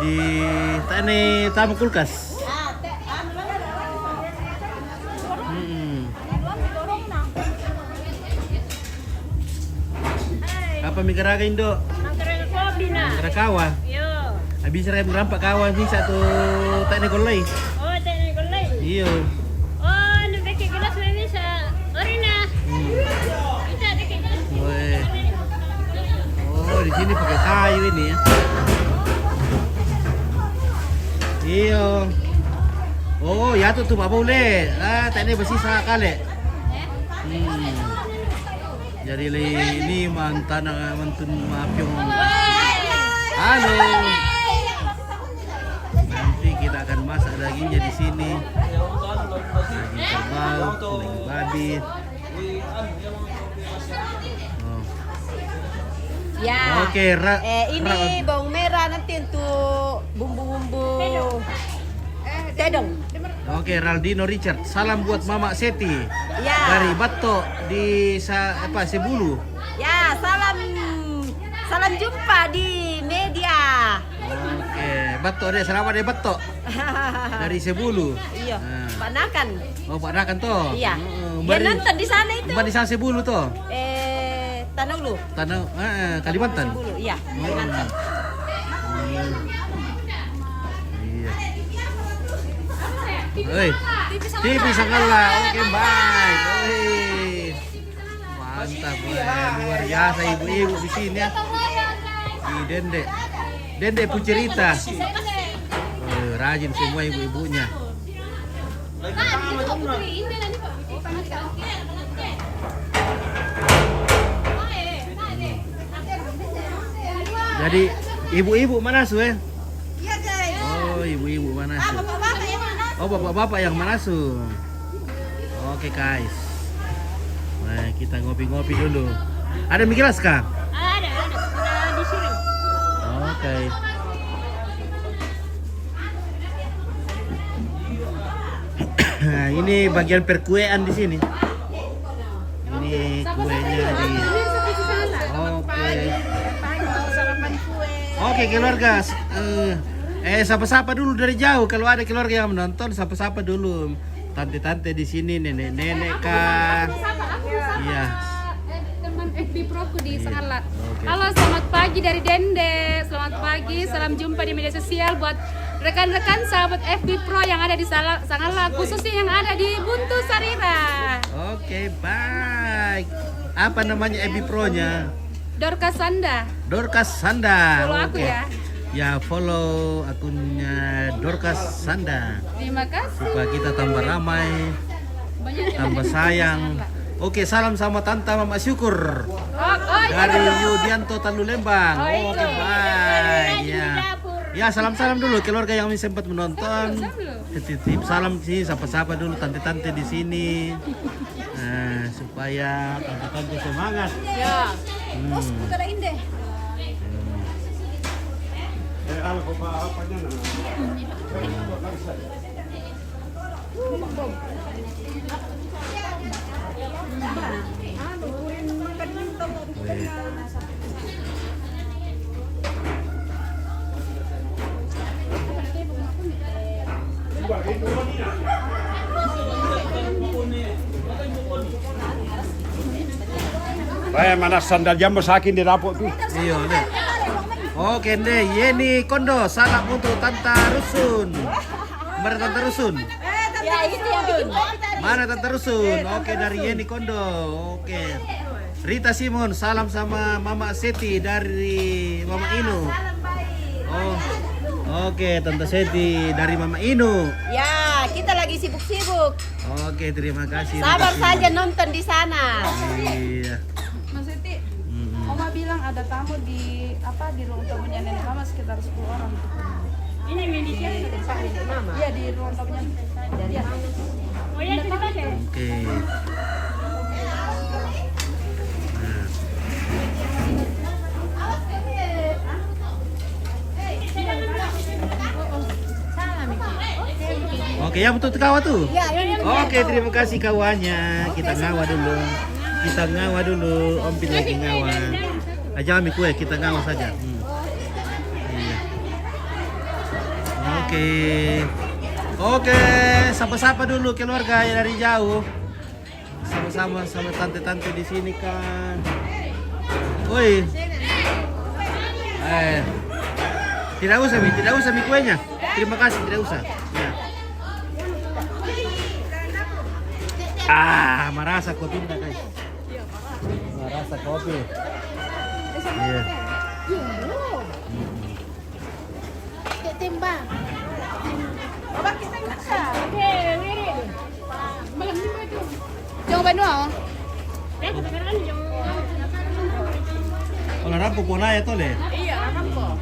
Di tani tamu kulkas. Ah, anu lah. Apa migaraga Indo? Nang kopi na. Rakawa. Yo. Habis saya berampak kawan bisa tuh tak ada golai. Oh, teknik golai. Iya. Oh, anu pakai gelas bisa. Orina. Bisa pakai gelas. Woi. Oh, di sini pakai kayu ini ya. Iya. Oh, ya tuh apa boleh. Tak ada bersisa kali. Jadi ini mantan mapyong. Halo. Nanti kita akan masak dagingnya di sini. Daging kerbau, daging babi. Oh. Ya. Oke, Ini bawang merah nanti untuk bumbu-bumbu tedong. Oke, Raldino Richard. Salam buat Mama Seti. Ya. Dari Batok di Sebulu. Ya, salam jumpa di media. Oke, Batok deh, selamat deh Batok. Dari Sebulu. Iya. Nah. Pak Nakan. Oh, Pak Nakan toh. Iya. Mbak Dia nonton di sana itu. Mbak di sana Sebulu toh. Tanah Ulu. Kalimantan. Sebulu, iya. Kalimantan. Iya. Oi. TV Sangala. Oke, baik. Oi. Mantap, luar biasa ibu-ibu di sini ya. Di Dende Pucerita. Rajin semua ibu-ibunya. Jadi ibu-ibu mana su ya? Iya, guys. Oh, ibu-ibu mana su? Bapak-bapak yang mana? Oh, bapak-bapak yang mana su? Oke guys. Nah, kita ngopi-ngopi dulu. Ada mie gelas kah? Ada. Sudah disiram. Oke. Nah, ini bagian perkuean di sini. Ini kuenya di. Oke. Oke keluarga. Sapa-sapa dulu dari jauh. Kalau ada keluarga yang menonton, sapa-sapa dulu. Tante-tante di sini, nenek-nenek kah? Iya. Teman FB Proku di Sangalat. Oke. Halo, selamat pagi dari Dende. Selamat pagi, salam jumpa di media sosial buat rekan-rekan sahabat FB Pro yang ada di Sangalat, khususnya yang ada di Buntu Sarira. Oke, baik. Apa namanya FB Pro-nya? Dorcas Sanda. Dorcas Sanda. Follow aku Oke. ya. Ya, follow akunnya Dorcas Sanda. Terima kasih. Supaya kita tambah ramai, Banyak tambah sayang. Oke, salam sama Tante Mama Syukur. Dari Yudianto Tandu Lembang. Oh, Oke, itu. baik. Ya. Ya, salam-salam dulu keluarga yang sempat menonton. Titip salam sih, sapa-sapa dulu tante-tante di sini. Nah, supaya tante-tante semangat. Ya. Saudara Indah. Saya mana sandal jam sakin di dapur tuh. Iya, deh. Oke deh, Yeni Kondo, salam untuk Tante Rusun. Mana Tante Rusun? Ya, itu yang bikin kopi tadi. Mana Tante Rusun? Oke, dari Yeni Kondo. Oke. Rita Simon, salam sama Mama Seti dari Mama Inu. Oh. Oke, Tante Seti dari Mama Inu. Ya, kita lagi sibuk-sibuk. Oke, terima kasih. Sabar Rita Simon. saja nonton di sana. Iya. Mas Siti, Oma bilang ada tamu di ruang tamunya nenek mama sekitar 10 orang. Ini Indonesia. Iya, di ruang tamunya. Iya. Oh ya, terima kasih. Oke. Oke, ya betul kawan tuh. Oke, terima kasih kawannya. Kita ngawa dulu. Om Pin lagi ngawa. Aja ambil kue, kita ngawa saja. Iya. Oke, sapa-sapa dulu keluarga yang dari jauh. Sama-sama sama tante-tante di sini kan. Woi. Tidak usah mi kuenya. Terima kasih, tidak usah. Ya. Marasa kopi enggak, guys? Marasa kopi. Iya. Timbang. Jangan bantu. Kalau rampo pun aja tuh le. Iya, rampo.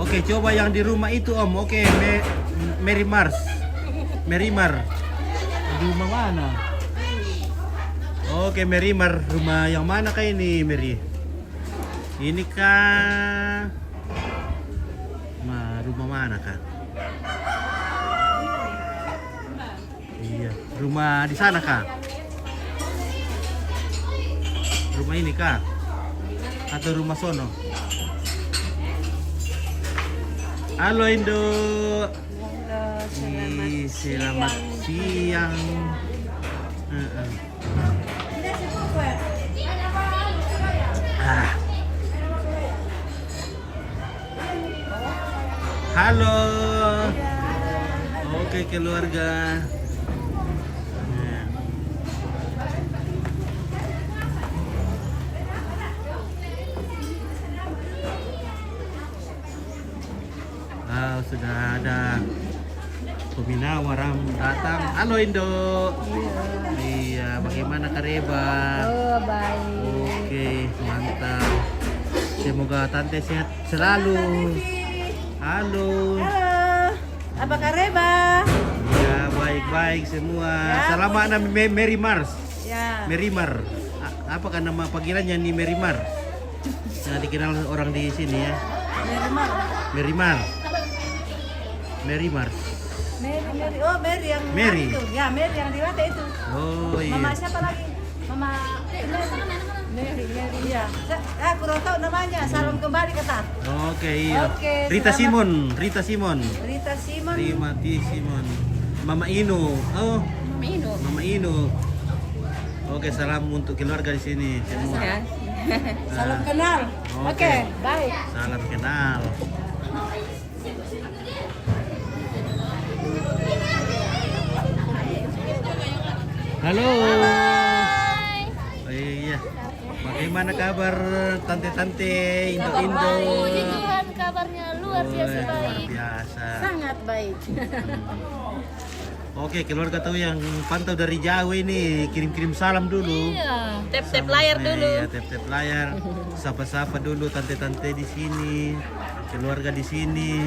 Oke, coba yang di rumah itu Om. Oke, Mary Mar. Di rumah mana? Oke, Mary Mar. Rumah yang mana kah ini, Mary? Ini kah? Rumah mana kah? Iya, rumah di sana kah? Rumah ini kah? Atau rumah sono? Halo Indo. Selamat siang. Halo. Oke keluarga. Sudah ada peminawaram datang. Halo Indo. Iya, bagaimana Kareba? Oh, baik. Oke, mantap. Semoga tante sehat selalu. Halo. Apa Kareba? Ya, baik-baik semua. Selamat nama Mary Mars. Ya. Mary Mar. Apa kan nama panggilannya nih Mary Mar? Yang dikenal orang di sini ya. Mary Mar. Mary Mar. Mary. Oh, Mary yang Mary. itu. Ya, Mary yang di lantai itu. Oh iya. Mama siapa lagi? Mama Mary. Iya. Aku kurang tahu namanya. Salam kembali kata. Oke, iya. Oke, Rita selamat. Simon. Mama Inu. Oh. Mama Inu. Oke, salam untuk keluarga di sini semua. Salam kenal. Oke, baik. Salam kenal. Halo. Oh, iya. Bagaimana kabar tante-tante Indo-Indo? Puji Tuhan, kabarnya luar biasa baik. Luar biasa. Sangat baik. Oke, keluarga tahu yang pantau dari jauh ini kirim-kirim salam dulu. Iya, tap-tap layar dulu. Iya, tap-tap layar. Sapa-sapa dulu tante-tante di sini, keluarga di sini.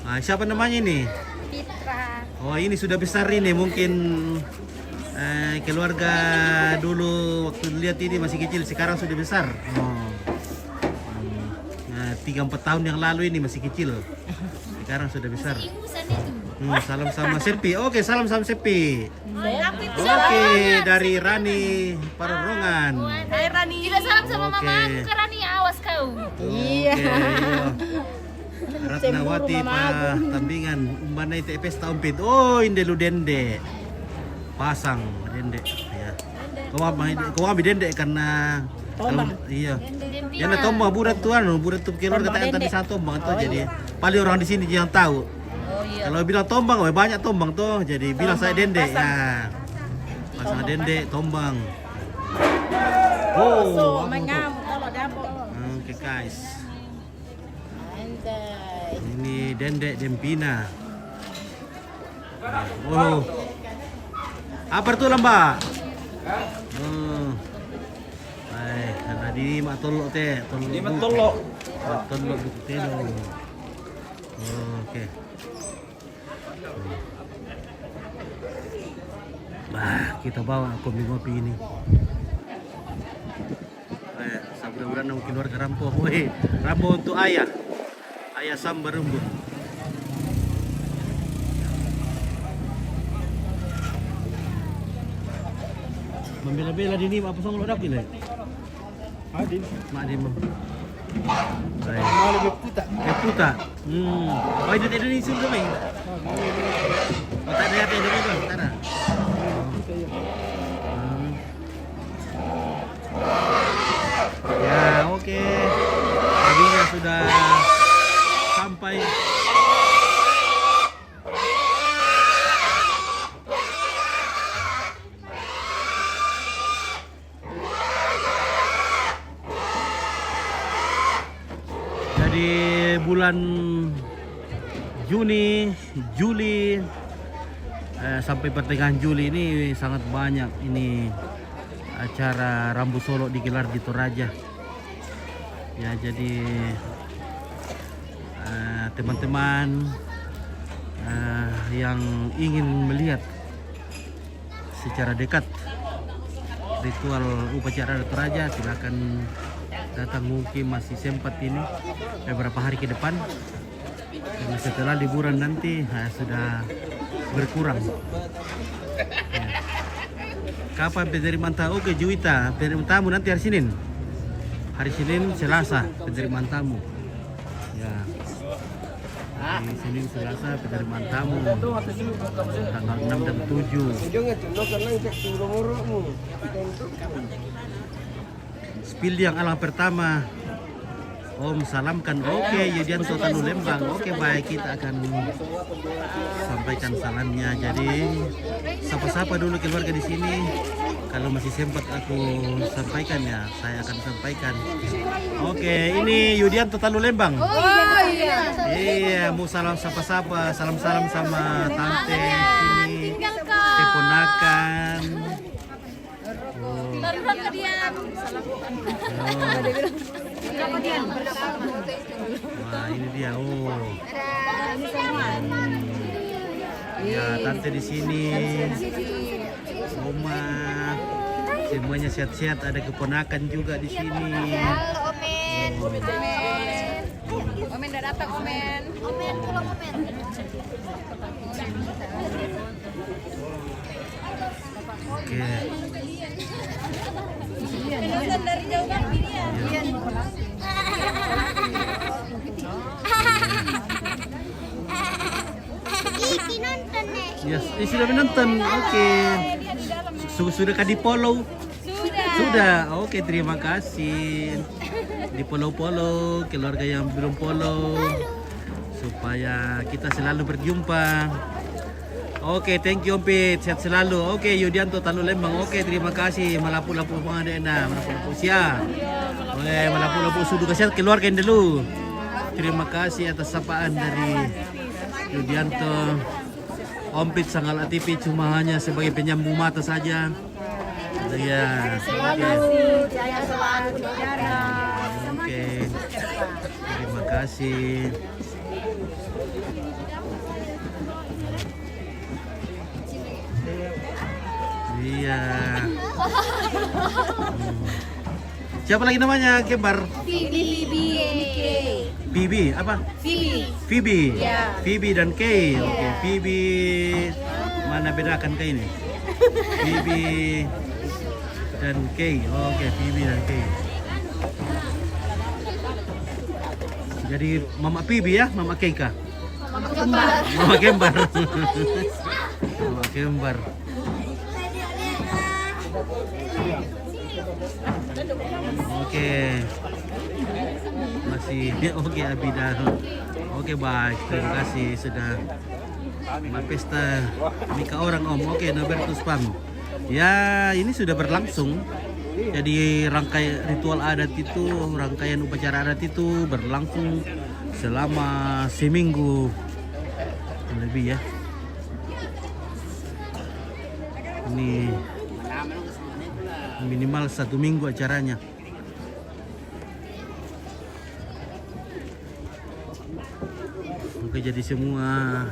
Nah, siapa namanya ini? Fitra. Oh, ini sudah besar ini mungkin keluarga dulu waktu lihat ini masih kecil, sekarang sudah besar. Oh. 3-4 tahun yang lalu ini masih kecil, sekarang sudah besar. Salam sama Sepi. Oke, salam sama Sepi. Oke, dari Rani Pararongan. Hai Rani. Kita salam sama mama aku ke Rani, awas kau. Iya. Ratnawati pa Tambingan umbana itu pesta ompit. Oh, indelu dende. Pasang dende ya. Kau ambil dende karena kalau iya. Yang tombang budak tuan keluarga kata tadi satu tombang tuh jadi paling orang di sini yang tahu. Kalau bilang tombang, banyak tombang tuh. Jadi bilang saya dende ya. Pasang dende tombang. Oh, oke guys. Ini dende dempina. Oh. Apa itu lamba? Oh. Baik, karena di matolok teh, di matolok. Matolok buku telo. Oke. Bah, kita bawa kopi-kopi ini. Mudah-mudahan mungkin keluarga Rampo. Woi, Rampo untuk ayah. Ayah sambar rumbut. Membela-bela di ini apa song lo dapil ya? Adim. Mak Adim. Baik. Mau lebih puta. Puta. Oh, itu Indonesia tu main. Oh, tak ada apa Indonesia tu, tak ada. Ya, Oke, abinya sudah sampai. Jadi bulan Juni, Juli, sampai pertengahan Juli ini sangat banyak ini acara Rambu Solo digelar di Toraja. Ya, jadi teman-teman yang ingin melihat secara dekat ritual upacara Toraja, silakan datang, mungkin masih sempat ini beberapa hari ke depan. Karena setelah liburan nanti sudah berkurang. Ya. Kapan penerimaan tamu? Oke, Juwita, penerimaan tamu nanti hari Senin. Hari Senin, Selasa penerimaan tamu. Ya. Hari Senin, Selasa penerimaan tamu. Tanggal 6 dan 7. Spill yang alang pertama. Om salamkan. Oke, Yudianto Tanu Lembang. Oke, baik, kita akan sampaikan salamnya. Jadi sapa-sapa dulu keluarga di sini. Kalau masih sempat aku sampaikan ya, saya akan sampaikan. Oke, ini Yudianto Tanu Lembang. Oh iya. Iya, mau salam sapa-sapa, salam-salam sama tante sini, keponakan. Taruhan ke dia. Wah, ini dia. Oh. Ya, tante di sini. Oma. Semuanya sehat-sehat, ada keponakan juga di sini. Halo, Omen. Omen udah datang, Omen. Omen, pulang Omen. Oke. Dari jauh banget dia. Iki nonton nih. Yes, sudah menonton. Oke. Sudah di follow? Sudah. Oke, terima kasih. Di follow keluarga yang belum follow supaya kita selalu berjumpa. Oke, thank you Om Pit, sehat selalu. Oke, Yudianto Tanu Lembang. Oke, terima kasih. Malapu-lapu pengadena, malapu-lapu siap. Oke, malapu-lapu sudu kasihan keluarga yang dulu. Terima kasih atas sapaan dari Yudianto. Om Pit Sangal TV cuma hanya sebagai penyambung mata saja. Ya. Oke. Terima kasih. Iya. Siapa lagi namanya, Kembar? Bibi apa? Phoebe. Ya. Phoebe dan Kay. Oke, Phoebe. Mana bedakan Kay ini? Phoebe dan Kay. Oke, Phoebe dan Kay. Jadi Mama Phoebe ya, Mama Kay kah? Mama Kembar. Mama Kembar. Oke. Masih oke Abida. Oke, baik. Terima kasih sudah pesta nikah orang Om. Oke, Nobertus Pam. Ya, ini sudah berlangsung. Jadi rangkaian ritual adat itu, rangkaian upacara adat itu berlangsung selama seminggu lebih ya. Ini minimal 1 minggu acaranya. Oke, jadi semua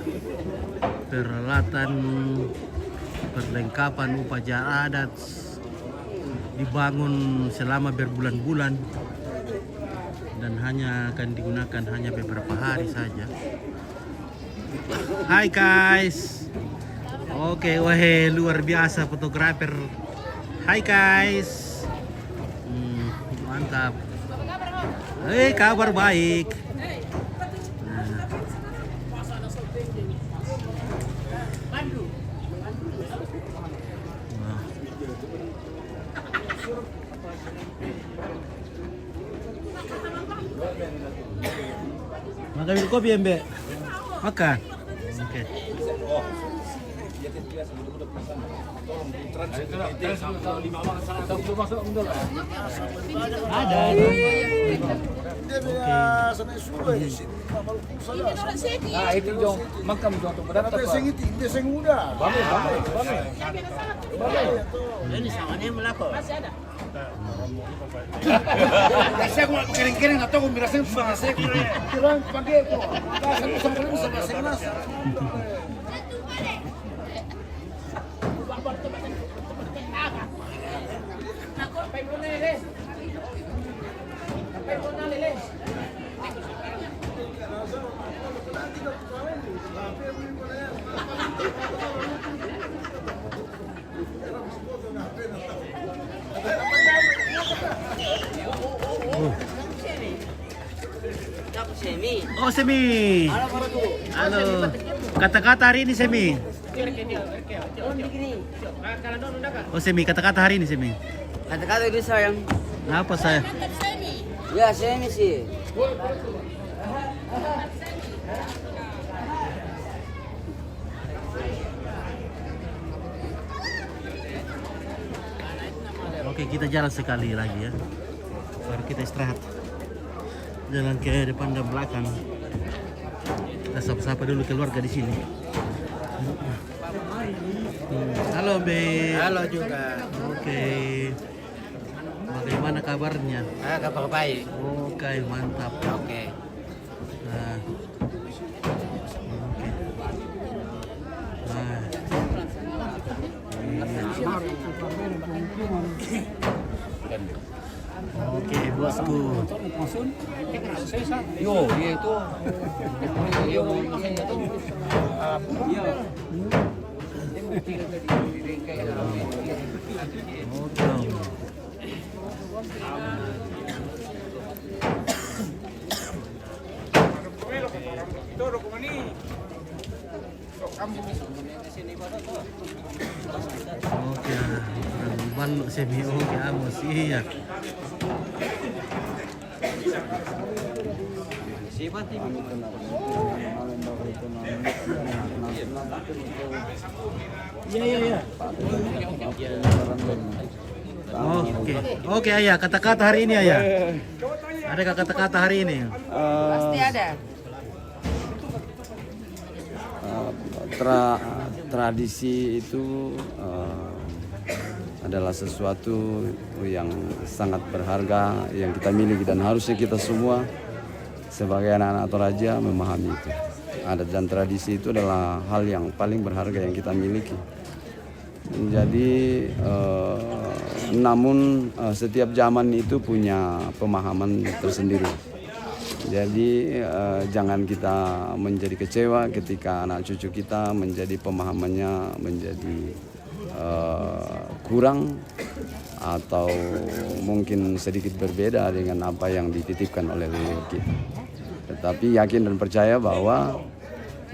peralatan perlengkapan upacara adat dibangun selama berbulan-bulan dan hanya akan digunakan hanya beberapa hari saja. Hai guys. Oke, wah luar biasa fotografer. Hai guys. Mantap. Kabar baik. Makan minum kopi ya, Mbak? Makan. Oke. Ada. Nah, itu dong, makam dong, berapa sing muda. Ini sangannya melako. Saya mau kering-kering atau mau mirasnya saya kira pakai itu. Sama senas. Oh, Semi. Halo. Kata-kata hari ini, Semi. Oh, Semi, kata-kata hari ini, Semi. Kata-kata itu sayang. Kenapa saya? Ya, Semi sih. Oke, kita jalan sekali lagi ya. Baru kita istirahat. Jalan ke depan dan belakang. Kita sapa-sapa dulu keluarga di sini. Halo, Be. Halo juga. Oke. Bagaimana kabarnya? Kabar baik. Oke, mantap. Oke. Nah. Oke. Nah. Oke, bosku. Yo, dia itu. Oke, balok Semi. Oke, Amos. Iya. Iya. Oke, Ayah. Kata-kata hari ini, Ayah. Adakah kata-kata hari ini? Pasti ada. Tradisi itu adalah sesuatu yang sangat berharga yang kita miliki dan harusnya kita semua sebagai anak-anak Toraja memahami itu. Adat dan tradisi itu adalah hal yang paling berharga yang kita miliki. Jadi namun setiap zaman itu punya pemahaman tersendiri. Jadi jangan kita menjadi kecewa ketika anak cucu kita menjadi pemahamannya menjadi kurang atau mungkin sedikit berbeda dengan apa yang dititipkan oleh leluhur kita. Tetapi yakin dan percaya bahwa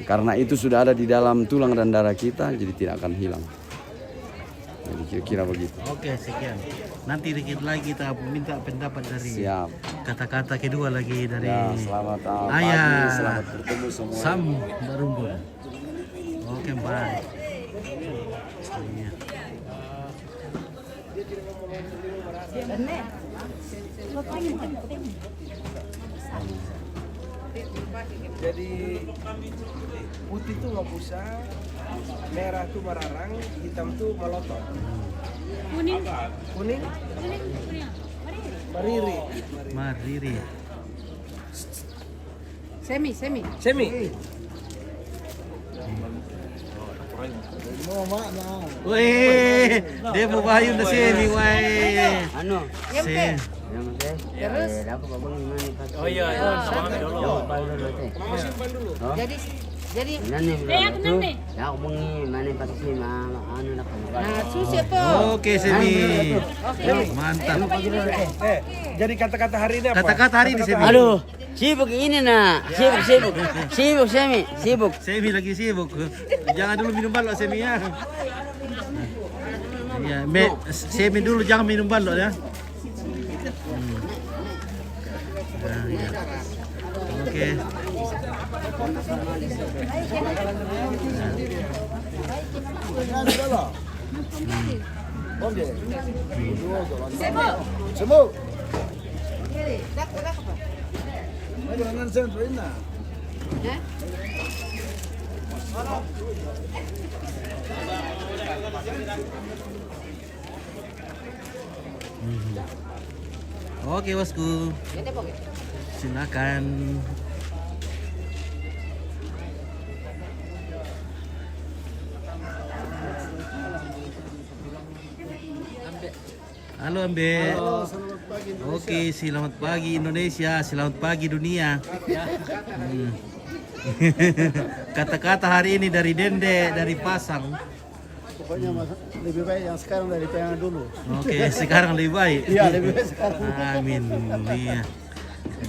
karena itu sudah ada di dalam tulang dan darah kita, jadi tidak akan hilang. Jadi kira-kira begitu. Oke, sekian. Nanti dikit lagi kita minta pendapat dari kata-kata kedua lagi dari selamat Ayah. pagi, selamat bertemu semua. Sam Barumbul. Oke, bye. Jadi putih tuh ngabusa, merah tuh bararang, hitam tuh malotot. Kuning. Kuning? Mariri. Mariri. Semi. Wih, dia mau bayun na Semi, wih. Anu? Sem. Terus? Aku babang gimana Pak? Oh iya, semangat dulu. Jadi Nani aku nanti. ya aku bengi mana Pak sih anu nak. nah susi tuh. Oke, Semi. Mantap. Jadi kata-kata hari ini apa? Kata-kata hari ini, Semi. Aduh, sibuk ini nak. Sibuk Semi, sibuk. Semi lagi sibuk. Jangan dulu minum balok, Semi ya. Iya, Semi dulu jangan minum balok ya. Nah, ya. Oke. Semua. Jangan sentuh ini. Oke bosku, silakan. Halo Ambe. Oke, selamat pagi Indonesia, selamat pagi dunia. Kata-kata hari ini dari Dende, dari Pasang. Pokoknya lebih baik yang sekarang daripada yang dulu. Oke, sekarang lebih baik. Iya, lebih baik sekarang. Amin. Iya.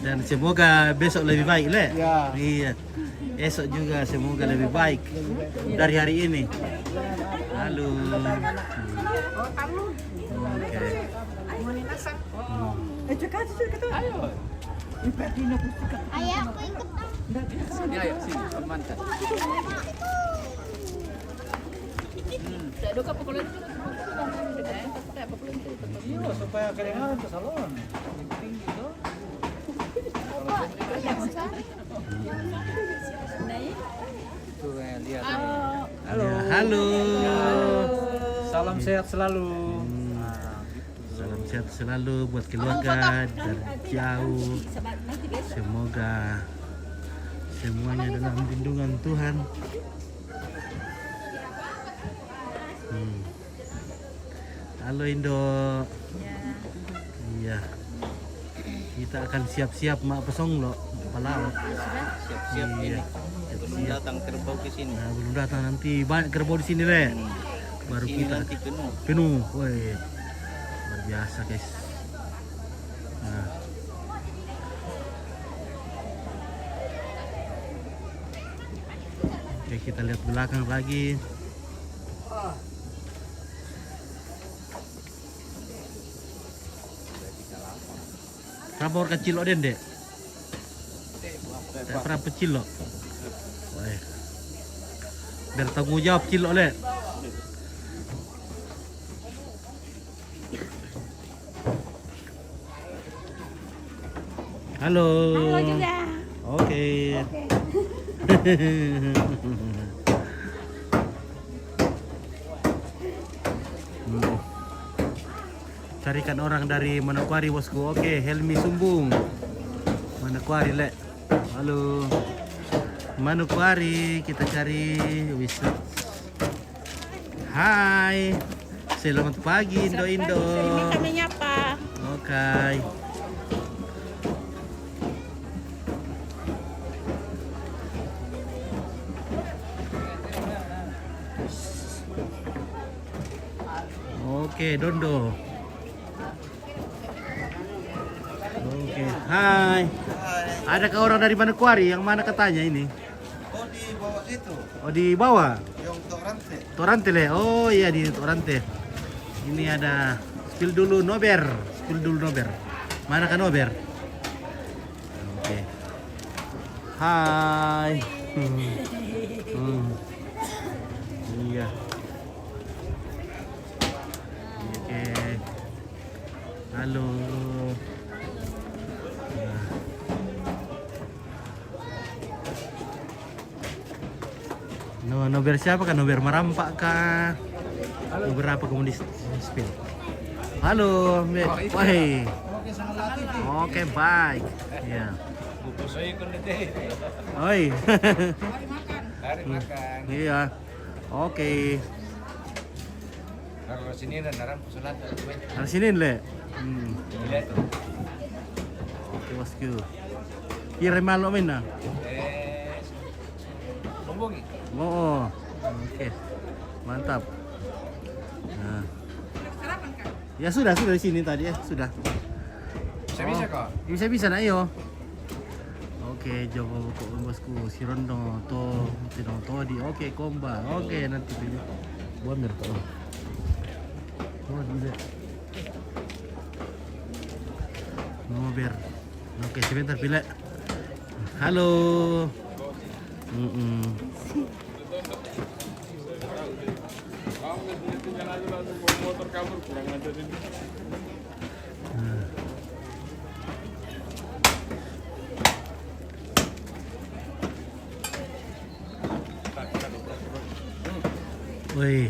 Dan semoga besok lebih baik, Le. Iya. Iya. Esok juga semoga lebih baik dari hari ini. Halo. Oke. Ayah, aku ikut. Supaya kedengaran ke salon. Tinggi tuh. Halo. Halo. Salam sehat selalu. Salam sehat selalu buat keluarga dari jauh. Semoga semuanya dalam lindungan Tuhan. Halo Indo. Iya. Kita akan siap-siap mak pesong lo, Palau. Siap-siap ini. Belum datang kerbau ke sini. Nah, belum datang, nanti banyak kerbau di sini Le. Baru Ini kita nanti penuh. penuh. Woi. Luar biasa guys. Nah. Oke, kita lihat belakang lagi. Rapor kecil lo Dende. Berapa kecil lo? Wah. Bertanggung jawab kecil lo Le. Halo. Halo juga. Oke. Carikan orang dari Manokwari bosku. Oke, Helmi Sumbung. Manokwari Le. Halo. Manokwari, kita cari wisata. Hai. Selamat pagi Indo-Indo. Ini kami nyapa. Oke. Oke, Dondo. Oke, hai. Adakah orang dari Manokwari? Yang mana katanya ini? Oh, di bawah itu. Oh, di bawah. Yang Torante. Torante Le. Oh iya, di Torante. Ini ada spill dulu Nober. Spill dulu Nober. Mana kan Nober? Oke. Hai. Iya. Oke. Halo. Nober siapa kan? Nober Marampak kah? Nober apa komunis spill? Halo, wahai. Oke, baik. Ya. Oi. Hari makan. Iya. Oke. Kalau sini dan narang pesulat. Hari Senin Le. Lihat tuh. Oke bosku. Kirim malu mina. Hubungi. Oh. Oke. Mantap. Nah. Ya sudah di sini tadi ya, sudah. Bisa kok. Bisa nak yo. Oke, jawab kok bosku. Si Rondo to, tidak to di. Oke, komba. Oke, nanti pilih. Bomber tuh. Oh, dia. Nober. Oke, sebentar pilih. Halo. Wih,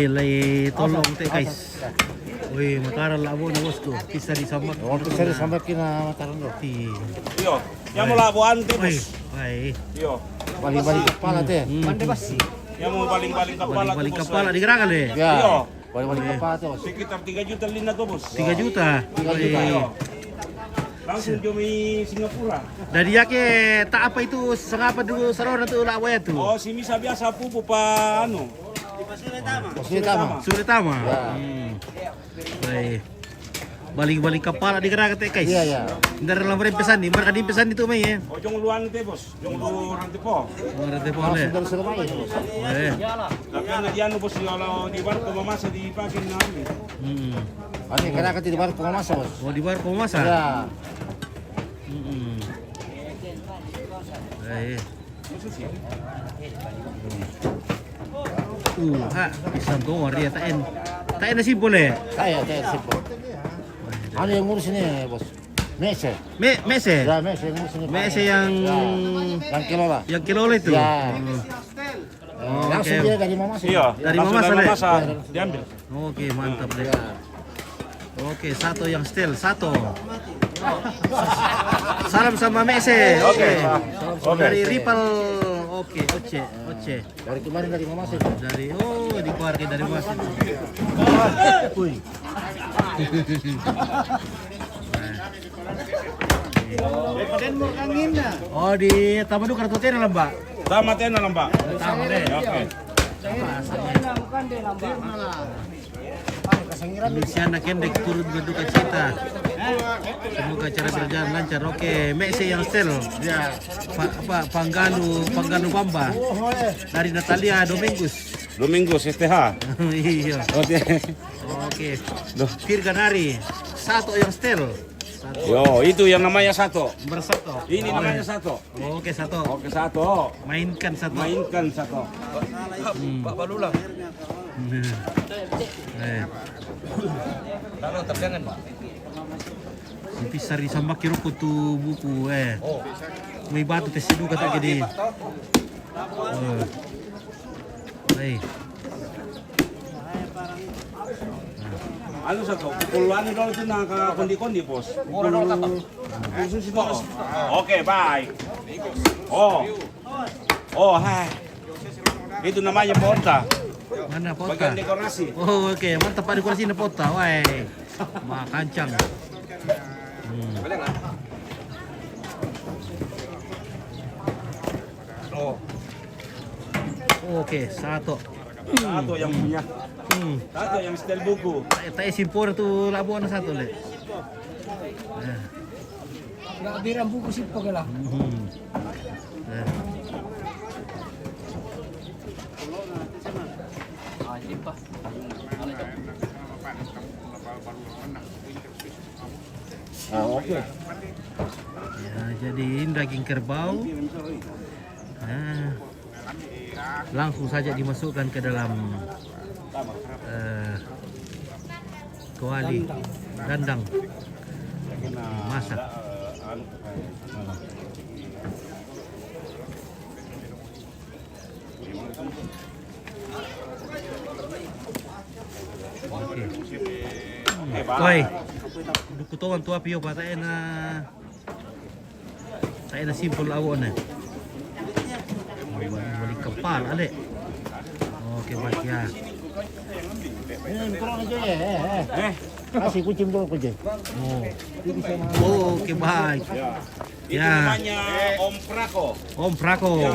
lay tolong teh guys. Wih, mataran labo na bosku. Bisa disambak. Oh, bisa disambakin na mataran lo. Iyo, yang mau labuan teh Wih, bos. baik. Iyo, Balik-balik kepala teh. yang mau baling-baling kepala tuh Balik bos. kepala digerakkan deh. Ya. Iyo, Balik-balik kepala tuh. sekitar 3 juta lina tuh bos. 3 juta. 3 juta. Iyo. Langsung jomi Singapura. Dari yake tak apa itu sengapa dulu sarona tuh lawaya tuh. Oh, si misa biasa pupu pa anu. Sudah tama. Baik. Balik-balik kepala digerakkan teh guys. Iya, iya. Dari dalam pesan nih, mereka di pesan itu mah ya. Oh, jong luan teh bos. Jong lu rantai po. Mereka boleh. Dari Surabaya. Boleh. Tapi anak dia anu bos kalau di bar ke masa dipakai nanti. Ini karena kan di bar pengemasan bos. Oh di bar pemasak. Ya. Baik. Bisa tuh dia tak en sih boleh. Saya simpel. Ada yang ngurus ini bos. Mese. Mese. Ya mese yang ngurus ini. Mese yang yang kilola. Yang kilola itu. Ya. Langsung Oke. dia dari mama sih. Iya, Dari langsung mama dari sana. diambil. Oke, mantap deh. Oke, satu yang steel, satu. Salam sama Mese. Oke. Dari Ripal. Oke, Oce. Dari kemarin dari mama sih. Dari dikeluarkan dari Mas. Wih. Oh di Tamaduk kartu tena lah Mbak. Tamat ya lah Mbak. Tamat deh. Oke. Indonesia nak kendek turut berduka cita. Semoga acara berjalan lancar. Oke, Mese yang stel. Ya. Pangganu Bamba. Dari Natalia Domingos STH. Iya. Oke. Firganari. Satu yang stel. Yo, itu yang namanya satu. Bersatu. Ini namanya satu. Oke, satu. Oke, satu. Mainkan satu. Mainkan satu. Pak Balulang. Taruh terjangan, Pak. Bisa disambak kira tu buku may batu tes sidu kata gede. Anu satu, pukuluan itu itu nak kondi-kondi bos. Khusus itu. Oke, baik. Hai. Itu namanya porta. Mana pota? Bagian dekorasi. Oh, oke, mantap Pak dekorasi na pota. Wah, kancang. Oke, satu. Satu yang punya. Satu yang setel buku. Tak simpor tu labuan satu le. Nggak bilang buku sih pokoknya lah. Oke. Ya, jadi ini daging kerbau. Langsung saja dimasukkan ke dalam kuali dandang, masak. Woi, kutuan tua pio pa tayo na simple awon na. Balik kapal ale. Oke baik ya. Ini kurang aja ya. Kasih kucing dulu kucing. Oke baik. Itu namanya Om Prako.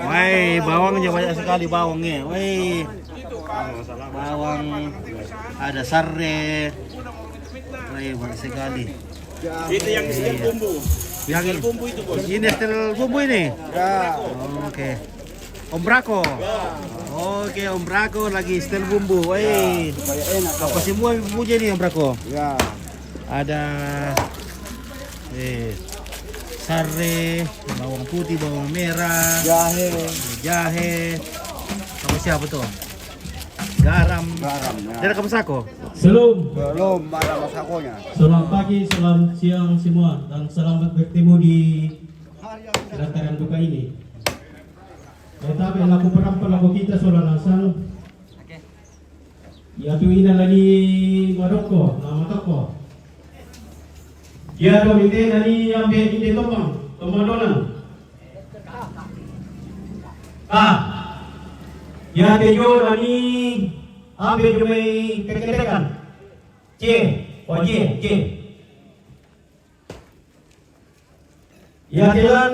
Woi, bawangnya banyak sekali bawangnya. Woi. Bawang ada sarre. Woi, banyak sekali. Itu yang setel bumbu. Yang Setel bumbu itu bos. ini setel bumbu ini. Ya. Oke. Om Brako. Oke, Om Brako lagi setel bumbu. Woi. Apa semua bumbunya nih Om Brako? Ya. Ada sarre, bawang putih, bawang merah, jahe. Sama siapa tuh? Garam. Dari kamu sako? Belum ada masakonya. Selamat pagi, selamat siang semua, dan selamat bertemu di kedatangan duka ini. Tetapi laku perempuan laku kita sudah langsung. Yaitu ini lagi Maroko, nama toko. Dia do ide nani ambil ide topang, tomadonan. Ya tejo nani ambil jumai keketekan. C. Ya jalan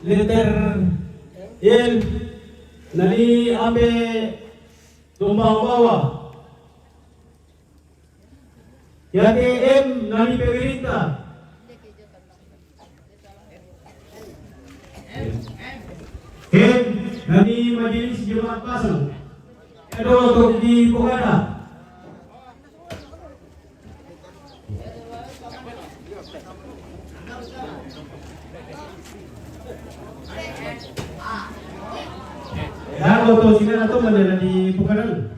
letter L nani ambil tumbang bawah. Ya M nani pemerintah. M nani majelis jemaat pasang. Edo untuk di Bogada. Dan untuk sini atau mana di Bogada?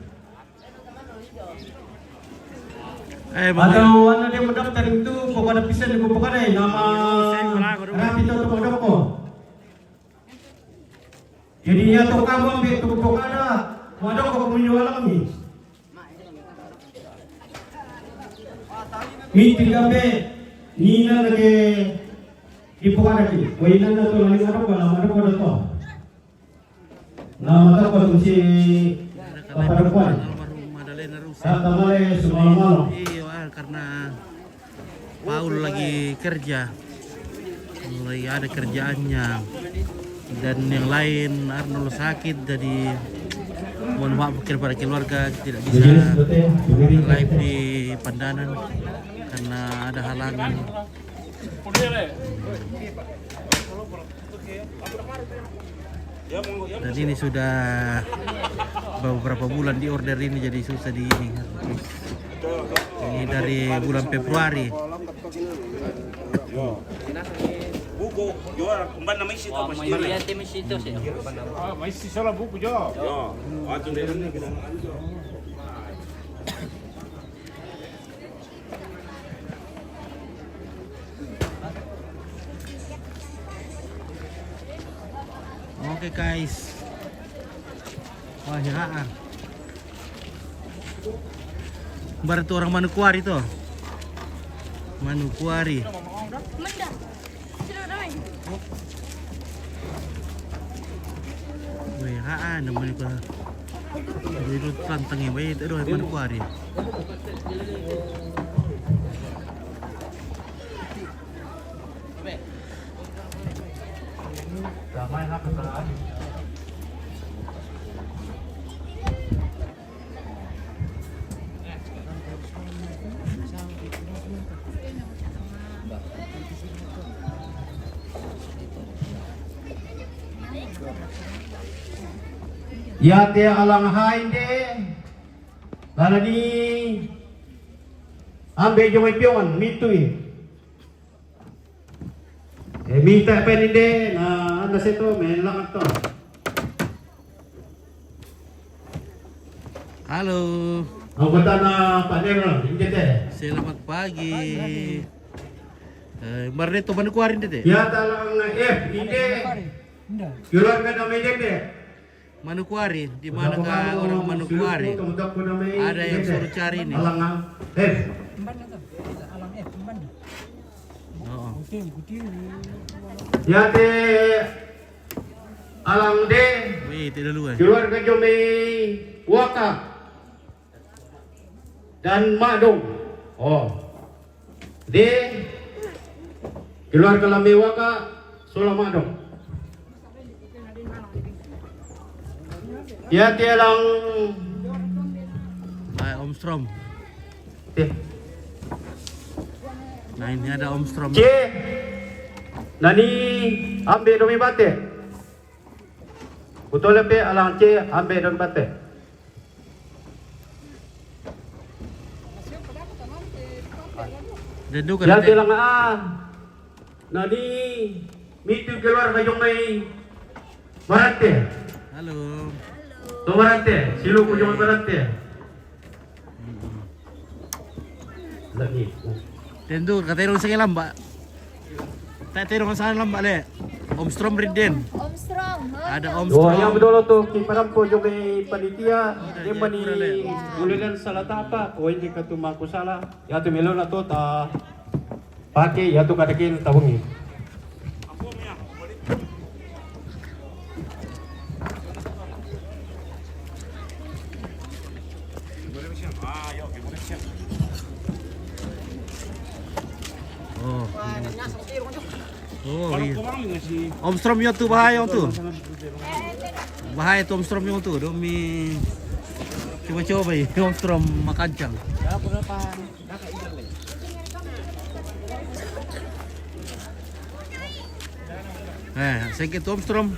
Atau anda dia mendaftar itu Bogada pisan di Bogada nama Rapito Tomodoko. Jadinya tu kamu ambil tu Bogada, Tomodoko menjual ni. Meeting kami Nina lagi di Bogada ni. Wainan tu lagi Tomodoko tu. Nama tu si Paparuan. Tamale semalam. Iya, karena Paul lagi kerja, lagi ada kerjaannya, dan yang lain Arnold sakit, jadi mohon maaf kepada keluarga tidak bisa live di Pandanan karena ada halangan. Dan ini sudah beberapa bulan di order ini, jadi susah di ini. Ini dari bulan Februari. Buku jual kembali nama isi apa sih? Iya, tim situ sih. Masih salah buku jual. Ya, waktu ini kita. Oke guys. Wah ya. Baru tuh orang Manokwari tuh. Manokwari. Wah, namanya apa? Itu tantangnya baik itu Manokwari. Ya te alang hain de lala di ambil jomai pion mitui minta pen de na anda seto melang to. Halo. Anggota na Pak Derol ini de. Selamat pagi. Marneto Manokwari de. Ya talang F ide keluarga nama de. Manokwari, di manakah orang Manokwari? Ada yang suruh cari nih. Alang F. Oh. Ya te alang de. Wih, tidak dulu ya. Keluarga Jomei Waka dan Madong. Oh. De keluarga Lame Waka Solo Madong. Ya telang Om Strom. Nah ini ada Om Strom. C nani ambil domi bate. Betul pe alang C ambil domi bate. Dan juga ya telang A Nadi meeting keluarga yung may Marante. Halo. To Marante, silo ko yung Marante. Lagi. Tentu katerong sa lamba. Taterong sa lamba le. Omstrom rin din. Omstrong. Ada Oh, Omstrom. yang betul tuh kiparam po yung may panitia. Dia mani ulilan sa latapa. O hindi ka tumaku salah. Ya tu melo na to ta pakai ya tu kadakin tabungi. Oh. Oh, iya. Omstrom yo tuh bahaya tuh. Bahaya tuh Omstrom yo tuh. Domi coba-coba ya Omstrom makancang. Sakit tuh Omstrom.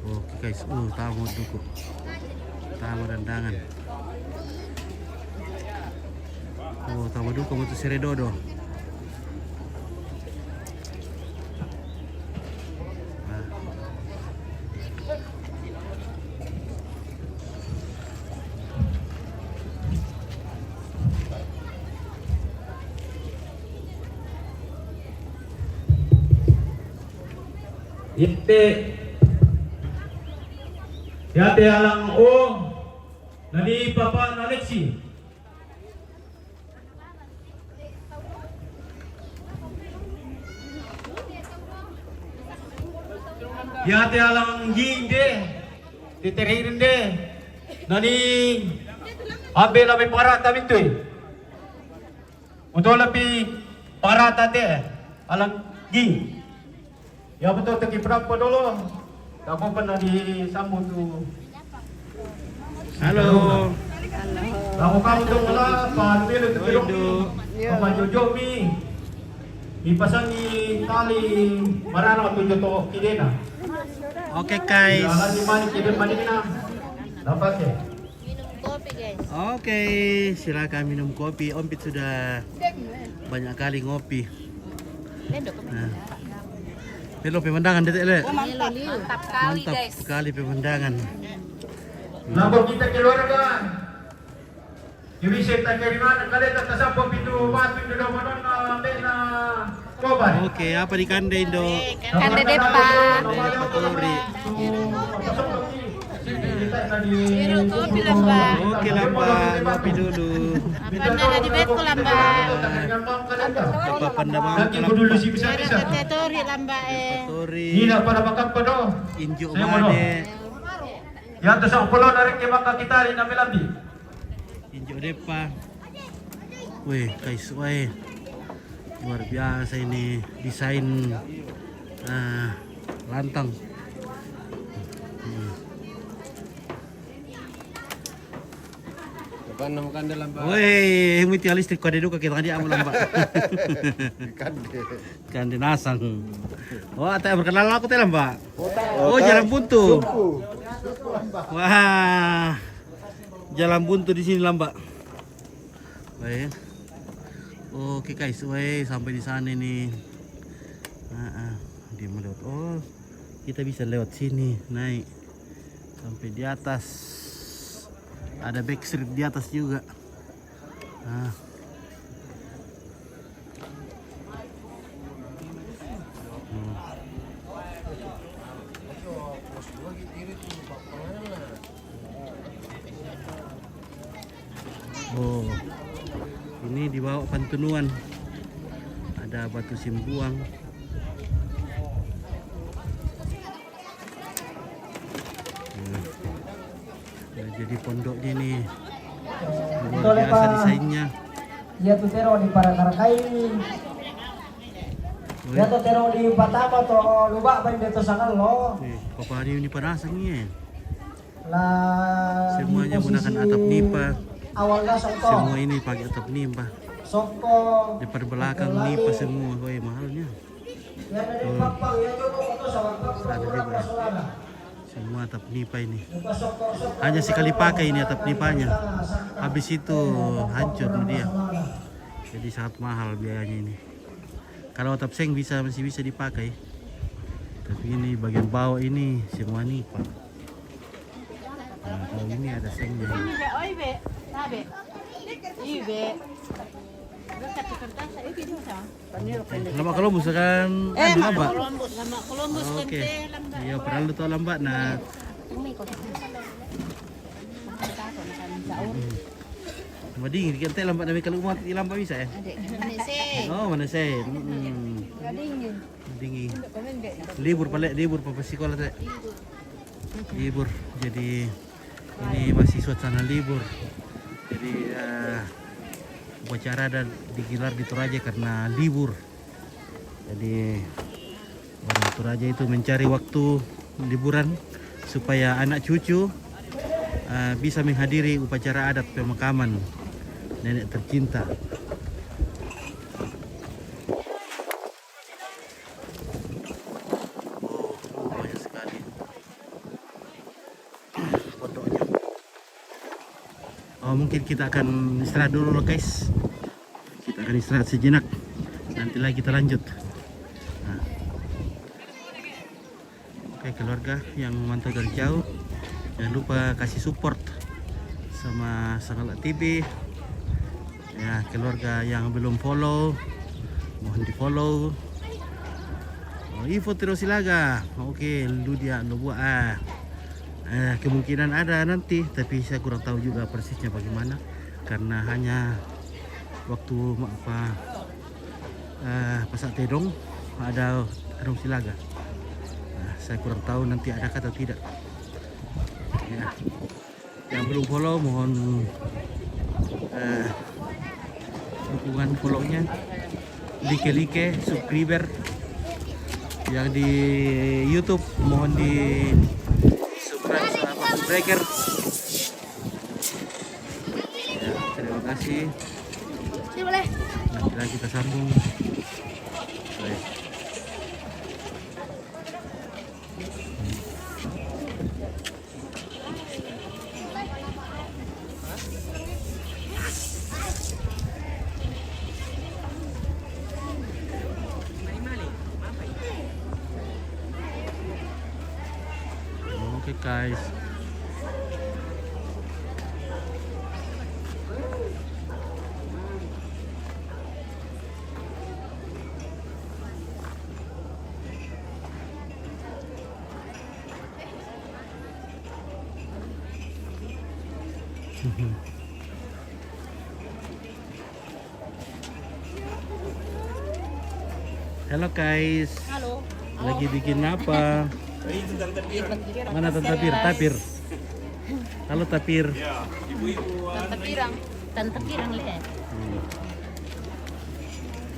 Oke guys, tamu duku, tamu rendangan. Tamu duku untuk Seredodo. Inte Yate alang o nani papa na Alexi. Yate alang yinde titiririn de nani abe na may parata minto eh. Untuk lebih parata de alang ging. Ya betul tegi berapa dulu? Aku pernah disambut tuh. Halo. Kamu tuh malah panggil itu kedok. Apa Jojo mi? Dipasangi tali marana tuh joto kidena. Oke guys. Jalan di mana kiden mana kena? Dapat ya? Minum kopi guys. Oke, silakan minum kopi. Om Pit sudah banyak kali ngopi. Nah. Pelo pemandangan detik le. Mantap kali Mantap guys. sekali pemandangan. Nabo kita keluarga. Jadi saya tak kiriman kali tak tersampung pintu batu di domanon na koban. Oke, apa di Kande Indo? Kande depan. Patori. Minum kopi lah mbak. Oke lah Mbak, ngopi dulu. Pandang di betul lah mbak. Apa pandang Nanti dulu sih bisa. Tetori lah mbak Patori. Ini pada makan pedo. Injuk Saya Made. Yang tersang pulau dari kemaka kita di Namelambi. Injuk Depa. Wih guys, wih. Luar biasa ini desain lantang. Depan nama kandel lamba. Wih, miti listrik kau deduka kita tadi amu lamba. Kande nasang. Oh, tak berkenalan aku teh lamba. Oh, jalan buntu. Wah, jalan buntu di sini lamba. Wih. Oke guys, wih sampai di sana nih. Dia melewat. Oh, kita bisa lewat sini naik sampai di atas. Ada backstreet di atas juga. Oh, ini dibawa Pantunuan. Ada batu simbuang. Jadi pondoknya nih luar biasa desainnya. Ya tu tero di Parangarakai. Ya tu tero di Batama to luba ban de to sangal lo. Papa ini panasang ya. Lah semuanya menggunakan atap nipa. awalnya songko. Semua ini pakai atap nimpa. Songko. Depan belakang nimpa semua, woi mahalnya. Yang dari papang ya coba foto sama papang. Semua atap nipa ini. Hanya sekali pakai ini atap nipanya. Habis itu hancur dia. Jadi sangat mahal biayanya ini. Kalau atap seng masih bisa dipakai. Tapi ini bagian bawah ini semua nipa. Nah, kalau ini ada sengnya. Lama Columbus kan? Lama. Lama Columbus Oke. Iya, padahal itu lambat nah. Mading, kita lambat tapi kalau umat lambat bisa ya? Oh, mana saya? Dingin. Libur apa sekolah teh? Libur. Jadi ini masih suasana libur. Jadi upacara dan digelar di Toraja karena libur. Jadi orang Toraja itu mencari waktu liburan supaya anak cucu bisa menghadiri upacara adat pemakaman nenek tercinta. Oh, banyak sekali pondoknya. Oh, mungkin kita akan istirahat dulu guys. Kita akan istirahat sejenak. Nanti lagi kita lanjut. Nah. Oke, keluarga yang memantau dari jauh, jangan lupa kasih support sama Sangala TV. Ya, keluarga yang belum follow, mohon di follow. Oh, info terus silaga. Oke, lu dia lu buat. Kemungkinan ada nanti, tapi saya kurang tahu juga persisnya bagaimana, karena hanya waktu pasak tedong ada Arung Silaga. Saya kurang tahu nanti ada atau tidak. Ya. Yang belum follow mohon dukungan follow-nya, like, subscriber. Yang di YouTube mohon di subscribe sama subscriber. Ya, terima kasih. Nanti kita sambung. Baik. Oke guys. Halo guys. Halo. Lagi bikin apa? Mana Tante Tapir? Halo Tapir. Tante Pirang. Tante Pirang lihat.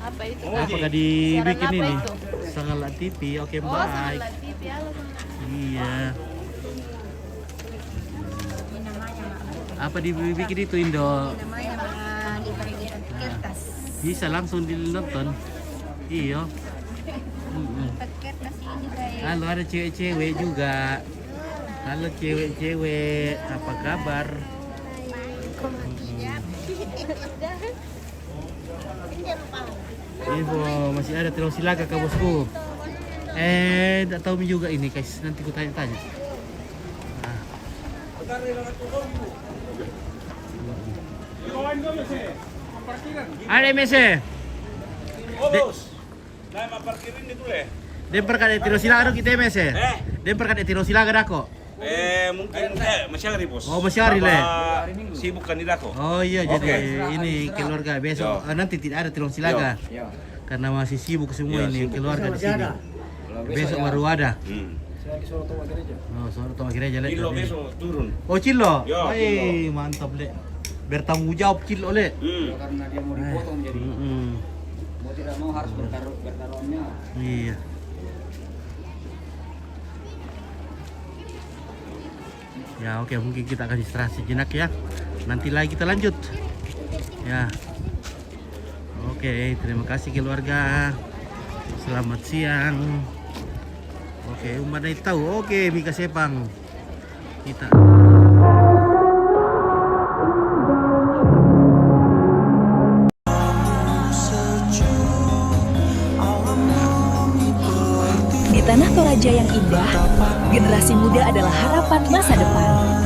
Apa itu? Apakah dibikin Siaran apa ini? itu? Sangala TV. Oke, Oh, baik. Sangala TV. Halo. Iya. Apa dibikin itu Indo? Kertas. Bisa langsung dinonton. Iya. Kertas ini guys. Halo, ada cewek-cewek juga. Halo cewek-cewek, apa kabar? Ibu masih ada Terus Silaga ke bosku. Tidak tahu juga ini guys, nanti ku tanya-tanya. Nah. Ada MSC. Oh bos, nama parkirin itu leh. Demper kada Terus Silaga kita MSC. Demper kada Terus Silaga dako. Mungkin masih hari bos. Oh, masih hari leh. Sibuk kan di dako. Oh iya, jadi ini keluarga besok nanti tidak ada Terus Silaga. Karena masih sibuk semua ini keluarga di sini. Besok baru ada. Oh, sore Toma Gereja le. Cilo besok turun. Oh, Cilo. Ya, Wih, mantap le. Bertanggung jawab Cilo le. Karena dia mau dipotong jadi mau tidak mau harus bertaruhannya. Iya. Ya oke, mungkin kita akan istirahat sejenak ya. nanti lagi kita lanjut ya. Oke, terima kasih keluarga, selamat siang. Oke, umbanai tahu. Oke, Mika Sepang kita. Di tanah Toraja yang indah, generasi muda adalah harapan masa depan.